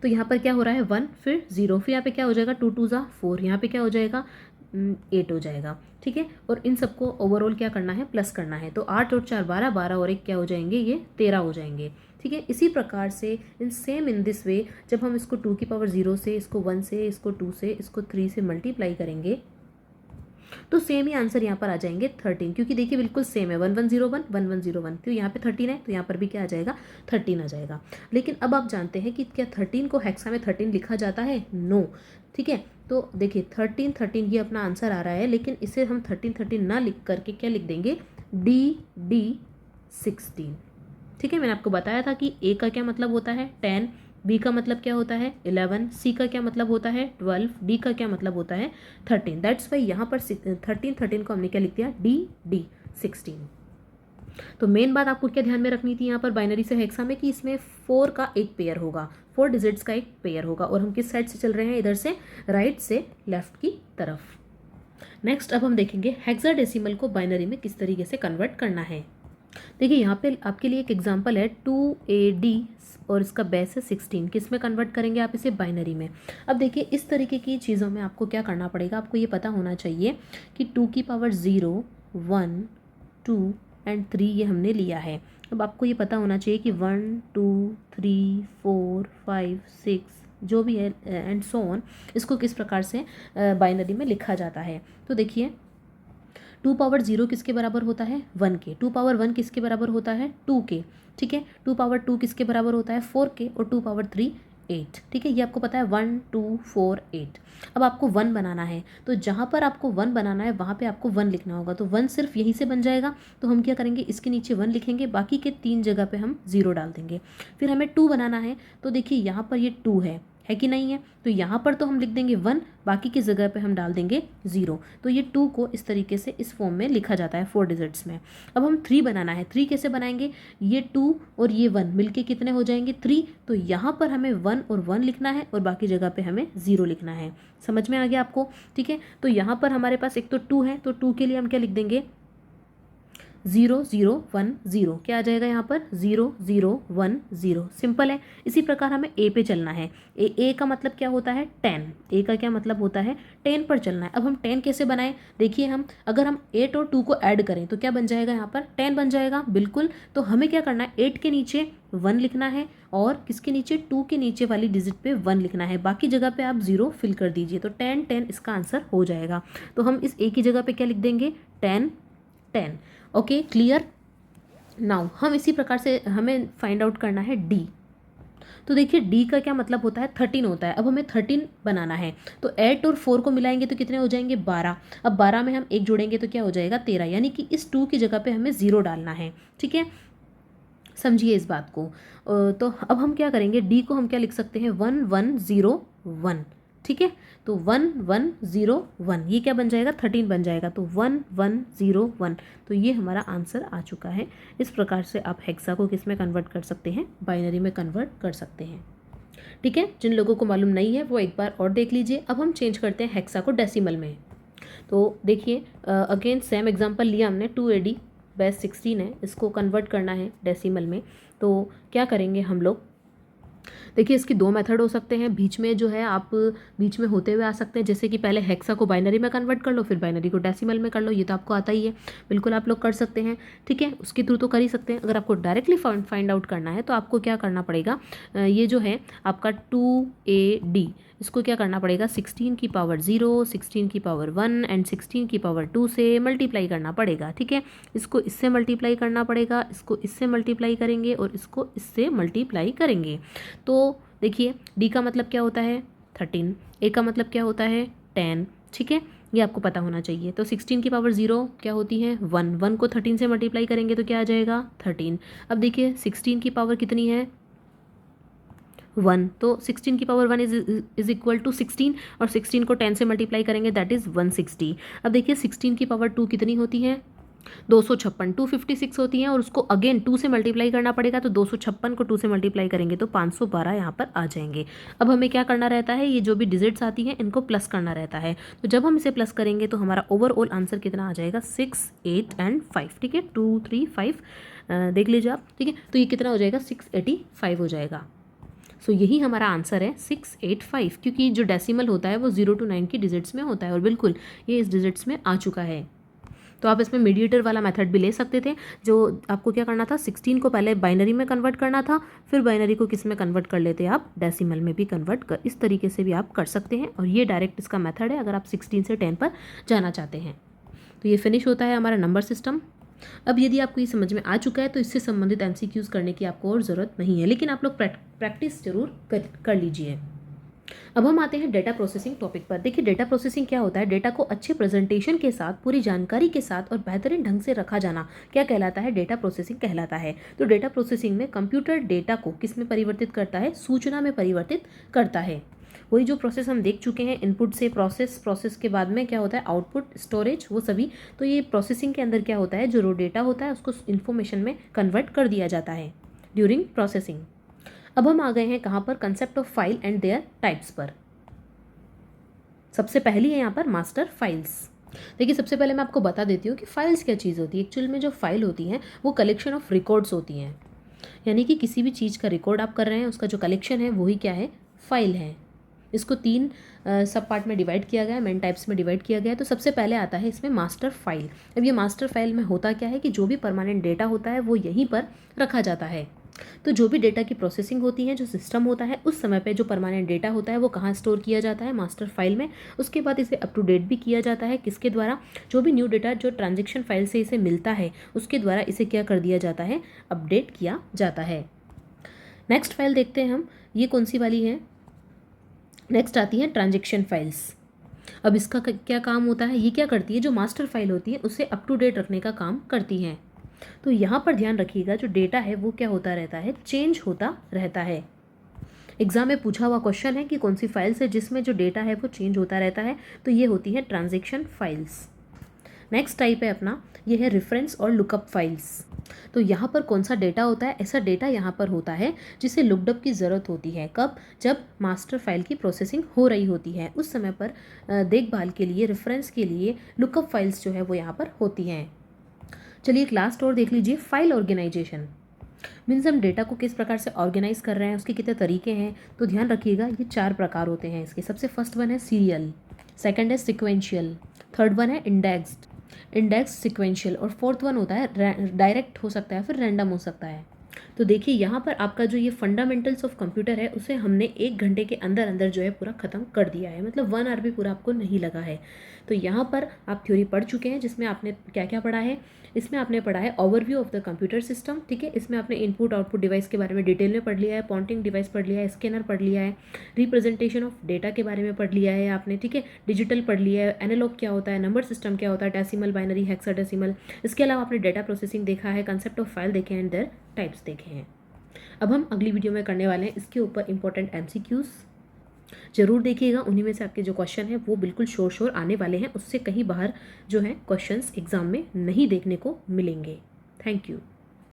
तो यहाँ पर क्या हो रहा है, 1 फिर 0, फिर यहाँ पे क्या हो जाएगा, 2 2 ज़ा 4, यहाँ पे क्या हो जाएगा, 8 हो जाएगा, ठीक है। और इन सबको ओवरऑल क्या करना है, प्लस करना है। तो 8 और 4 12, 12 और 1 क्या हो जाएंगे, ये 13 हो जाएंगे, ठीक है। इसी प्रकार से इन दिस वे, जब हम इसको 2 की पावर 0 से, इसको 1 से, इसको 2 से, इसको 3 से मल्टीप्लाई करेंगे तो सेम ही आंसर यहाँ पर आ जाएंगे 13, क्योंकि देखिए बिल्कुल सेम है, 1101 1101, तो यहाँ पे 13 है, तो यहाँ पर भी क्या आ जाएगा, 13 आ जाएगा। लेकिन अब आप जानते हैं कि क्या 13 को हेक्सा में 13 लिखा जाता है, नो, ठीक है। तो देखिए 13 13 ये अपना आंसर आ रहा है, लेकिन इसे हम 13 13 ना लिख करके क्या लिख देंगे, D16, ठीक है। मैंने आपको बताया था कि A का क्या मतलब होता है 10, B का मतलब क्या होता है 11, C का क्या मतलब होता है 12, D का क्या मतलब होता है 13। दैट्स वाई यहाँ पर 13 13 को हमने क्या लिख दिया, D16। तो मेन बात आपको क्या ध्यान में रखनी थी यहाँ पर बाइनरी से हेक्सा में, कि इसमें 4 का एक पेयर होगा, 4 डिजिट्स का एक पेयर होगा, और हम किस साइड से चल रहे हैं, इधर से राइट से लेफ्ट की तरफ। नेक्स्ट अब हम देखेंगे हेक्साडेसिमल को बाइनरी में किस तरीके से कन्वर्ट करना है। देखिए यहाँ पे आपके लिए एक एग्जांपल है 2AD और इसका बेस है 16, किस में कन्वर्ट करेंगे आप इसे, बाइनरी में। अब देखिए इस तरीके की चीज़ों में आपको क्या करना पड़ेगा, आपको ये पता होना चाहिए कि 2 की पावर 0 1 2 एंड 3 ये हमने लिया है। अब आपको ये पता होना चाहिए कि 1 2 3 4 5 6 जो भी है एंड सो ऑन, इसको किस प्रकार से बाइनरी में लिखा जाता है। तो देखिए 2 पावर 0 किसके बराबर होता है, 1 के। 2 पावर 1 किसके बराबर होता है, 2 के, ठीक है। 2 पावर 2 किसके बराबर होता है, 4 के। और 2 पावर 3 8, ठीक है। ये आपको पता है 1 2 4 8। अब आपको 1 बनाना है, तो जहाँ पर आपको 1 बनाना है वहाँ पे आपको 1 लिखना होगा। तो 1 सिर्फ यहीं से बन जाएगा, तो हम क्या करेंगे, इसके नीचे 1 लिखेंगे, बाकी के 3 जगह पे हम 0 डाल देंगे। फिर हमें 2 बनाना है, तो देखिए यहाँ पर ये 2 है कि नहीं है, तो यहाँ पर तो हम लिख देंगे 1, बाकी की जगह पे हम डाल देंगे 0। तो ये 2 को इस तरीके से इस फॉर्म में लिखा जाता है 4 डिजिट्स में। अब हम 3 बनाना है, 3 कैसे बनाएंगे, ये 2 और ये 1 मिलके कितने हो जाएंगे 3, तो यहाँ पर हमें 1 और 1 लिखना है और बाकी जगह पे हमें 0 लिखना है। समझ में आ गया आपको, ठीक है। तो यहाँ पर हमारे पास एक तो 2 है, तो 2 के लिए हम क्या लिख देंगे, 0 0 1 0, क्या आ जाएगा यहाँ पर 0 0 1 0, सिंपल है। इसी प्रकार हमें ए पे चलना है। ए का मतलब क्या होता है 10, ए का क्या मतलब होता है 10 पर चलना है। अब हम 10 कैसे बनाएं, देखिए हम अगर हम 8 और 2 को ऐड करें तो क्या बन जाएगा, यहाँ पर 10 बन जाएगा, बिल्कुल। तो हमें क्या करना है, 8 के नीचे 1 लिखना है और किसके नीचे, 2 के नीचे वाली डिजिट पे 1 लिखना है, बाकी जगह पे आप 0 फिल कर दीजिए। तो 10 10 इसका आंसर हो जाएगा। तो हम इस ए की जगह पे क्या लिख देंगे 10 10, ओके, क्लियर। नाउ हम इसी प्रकार से हमें फाइंड आउट करना है डी। तो देखिए डी का क्या मतलब होता है 13 होता है। अब हमें 13 बनाना है, तो 8 और 4 को मिलाएंगे तो कितने हो जाएंगे 12। अब 12 में हम 1 जोड़ेंगे तो क्या हो जाएगा 13, यानी कि इस 2 की जगह पे हमें 0 डालना है, ठीक है। समझिए इस बात को। तो अब हम क्या करेंगे, डी को हम क्या लिख सकते हैं 1 1 0 1, ठीक है। तो 1 1 0 1 ये क्या बन जाएगा 13 बन जाएगा। तो 1 1 0 1, तो ये हमारा आंसर आ चुका है। इस प्रकार से आप हेक्सा को किस में कन्वर्ट कर सकते हैं, बाइनरी में कन्वर्ट कर सकते हैं, ठीक है। जिन लोगों को मालूम नहीं है वो एक बार और देख लीजिए। अब हम चेंज करते हैं हेक्सा को डेसिमल में। तो देखिए अगेन सेम एग्जांपल लिया हमने 2AD बेस 16 है, इसको कन्वर्ट करना है डेसिमल में। तो क्या करेंगे हम लोग, देखिए इसकी दो मेथड हो सकते हैं, बीच में जो है आप बीच में होते हुए आ सकते हैं, जैसे कि पहले हेक्सा को बाइनरी में कन्वर्ट कर लो, फिर बाइनरी को डेसिमल में कर लो, ये तो आपको आता ही है, बिल्कुल आप लोग कर सकते हैं, ठीक है, उसके थ्रू तो कर ही सकते हैं। अगर आपको डायरेक्टली फाइंड आउट करना है तो आपको क्या करना पड़ेगा, ये जो है आपका 2AD, इसको क्या करना पड़ेगा, 16 की पावर 0, 16 की पावर 1 एंड 16 की पावर 2 से मल्टीप्लाई करना पड़ेगा, ठीक है। इसको इससे मल्टीप्लाई करना पड़ेगा, इसको इससे मल्टीप्लाई करेंगे और इसको इससे मल्टीप्लाई करेंगे। तो देखिए डी का मतलब क्या होता है 13, ए का मतलब क्या होता है 10, ठीक है, ये आपको पता होना चाहिए। तो 16 की पावर 0 क्या होती है 1, 1 को 13 से मल्टीप्लाई करेंगे तो क्या आ जाएगा 13। अब देखिए 16 की पावर कितनी है 1, तो 16 की पावर 1 इज इक्वल टू 16 और 16 को 10 से मल्टीप्लाई करेंगे दैट इज़ 160। अब देखिए 16 की पावर 2 कितनी होती है 256, 256 होती है और उसको अगेन 2 से मल्टीप्लाई करना पड़ेगा, तो 256 को 2 से मल्टीप्लाई करेंगे तो 512 यहाँ पर आ जाएंगे। अब हमें क्या करना रहता है, ये जो भी डिजिट्स आती हैं इनको प्लस करना रहता है, तो जब हम इसे प्लस करेंगे तो हमारा ओवरऑल आंसर कितना आ जाएगा 6, 8 एंड 5, ठीक है, 2, 3, 5 देख लीजिए आप, ठीक है, तो ये कितना हो जाएगा 685 हो जाएगा। सो यही हमारा आंसर है 685, क्योंकि जो डेसिमल होता है वो 0 to 9 की डिजिट्स में होता है और बिल्कुल ये इस डिजिट्स में आ चुका है। तो आप इसमें मीडिएटर वाला मेथड भी ले सकते थे, जो आपको क्या करना था 16 को पहले बाइनरी में कन्वर्ट करना था, फिर बाइनरी को किस में कन्वर्ट कर लेते आप डेसिमल में भी कन्वर्ट कर, इस तरीके से भी आप कर सकते हैं। और ये डायरेक्ट इसका मेथड है अगर आप 16 से 10 पर जाना चाहते हैं। तो ये फिनिश होता है हमारा नंबर सिस्टम। अब यदि आपको ये समझ में आ चुका है तो इससे संबंधित MCQs करने की आपको और ज़रूरत नहीं है, लेकिन आप लोग प्रैक्टिस जरूर कर लीजिए। अब हम आते हैं डेटा प्रोसेसिंग टॉपिक पर। देखिए डेटा प्रोसेसिंग क्या होता है, डेटा को अच्छे प्रेजेंटेशन के साथ, पूरी जानकारी के साथ और बेहतरीन ढंग से रखा जाना क्या कहलाता है, डेटा प्रोसेसिंग कहलाता है। तो डेटा प्रोसेसिंग में कंप्यूटर डेटा को किस में परिवर्तित करता है, सूचना में परिवर्तित करता है। वही जो प्रोसेस हम देख चुके हैं, इनपुट से प्रोसेस के बाद में क्या होता है आउटपुट, स्टोरेज, वो सभी। तो ये प्रोसेसिंग के अंदर क्या होता है, जो रो डेटा होता है उसको इन्फॉर्मेशन में कन्वर्ट कर दिया जाता है ड्यूरिंग प्रोसेसिंग। अब हम आ गए हैं कहाँ पर, concept of file and their types पर। सबसे पहली है यहाँ पर मास्टर फाइल्स। देखिए सबसे पहले मैं आपको बता देती हूँ कि फाइल्स क्या चीज़ होती है। एक्चुअल में जो फाइल होती हैं वो कलेक्शन ऑफ रिकॉर्ड्स होती हैं, यानी कि किसी भी चीज़ का रिकॉर्ड आप कर रहे हैं, उसका जो कलेक्शन है वही क्या है, फाइल है। इसको 3 सब पार्ट में डिवाइड किया गया है, मेन टाइप्स में डिवाइड किया गया है। तो सबसे पहले आता है इसमें मास्टर फाइल। अब ये मास्टर फाइल में होता क्या है कि जो भी परमानेंट डेटा होता है वो यहीं पर रखा जाता है। तो जो भी डेटा की प्रोसेसिंग होती है, जो सिस्टम होता है, उस समय पे जो परमानेंट डेटा होता है वो कहाँ स्टोर किया जाता है, मास्टर फाइल में। उसके बाद इसे अप टू डेट भी किया जाता है, किसके द्वारा, जो भी न्यू डेटा जो ट्रांजेक्शन फाइल से इसे मिलता है उसके द्वारा इसे क्या कर दिया जाता है, अपडेट किया जाता है। नेक्स्ट फाइल देखते हैं हम, ये कौन सी वाली है, नेक्स्ट आती है ट्रांजेक्शन फाइल्स। अब इसका क्या काम होता है, ये क्या करती है, जो मास्टर फाइल होती है उसे अप टू डेट रखने का काम करती हैं। तो यहाँ पर ध्यान रखिएगा, जो डेटा है वो क्या होता रहता है, चेंज होता रहता है। एग्जाम में पूछा हुआ क्वेश्चन है कि कौन सी फाइल्स है जिसमें जो डेटा है वो चेंज होता रहता है, तो ये होती है ट्रांजेक्शन फाइल्स। नेक्स्ट टाइप है अपना, ये है रेफरेंस और लुकअप फाइल्स। तो यहाँ पर कौन सा डेटा होता है, ऐसा डेटा यहाँ पर होता है जिसे लुकअप की ज़रूरत होती है। कब, जब मास्टर फाइल की प्रोसेसिंग हो रही होती है, उस समय पर देखभाल के लिए, रेफरेंस के लिए लुकअप फाइल्स जो है वो यहाँ पर होती हैं। चलिए एक लास्ट और देख लीजिए, फाइल ऑर्गेनाइजेशन। मीन्स हम डेटा को किस प्रकार से ऑर्गेनाइज कर रहे हैं, उसके कितने तरीके हैं। तो ध्यान रखिएगा ये 4 प्रकार होते हैं इसके। सबसे फर्स्ट वन है सीरियल, सेकंड है सिक्वेंशियल, थर्ड वन है इंडेक्स सिक्वेंशियल और फोर्थ वन होता है डायरेक्ट हो सकता है, फिर रैंडम हो सकता है। तो देखिए यहाँ पर आपका जो ये फंडामेंटल्स ऑफ कंप्यूटर है उसे हमने 1 घंटे के अंदर अंदर जो है पूरा ख़त्म कर दिया है, मतलब 1 आवर भी पूरा आपको नहीं लगा है। तो यहाँ पर आप थ्योरी पढ़ चुके हैं जिसमें आपने क्या क्या पढ़ा है, इसमें आपने पढ़ा है overview of the computer system, ठीक है। इसमें आपने इनपुट आउटपुट डिवाइस के बारे में डिटेल में पढ़ लिया है, पॉइंटिंग डिवाइस पढ़ लिया है, स्कैनर पढ़ लिया है, रिप्रेजेंटेशन ऑफ डेटा के बारे में पढ़ लिया है आपने, ठीक है। डिजिटल पढ़ लिया है, एनालॉग क्या होता है, नंबर सिस्टम क्या होता है, डेसिमल, बाइनरी, हेक्साडेसिमल। इसके अलावा आपने डेटा प्रोसेसिंग देखा है, कंसेप्ट ऑफ फाइल देखे हैं एंड देयर टाइप्स देखे हैं। अब हम अगली वीडियो में करने वाले हैं इसके ऊपर इंपॉर्टेंट MCQs। जरूर देखिएगा, उन्हीं में से आपके जो क्वेश्चन है वो बिल्कुल श्योर आने वाले हैं, उससे कहीं बाहर जो है क्वेश्चंस एग्जाम में नहीं देखने को मिलेंगे। Thank you.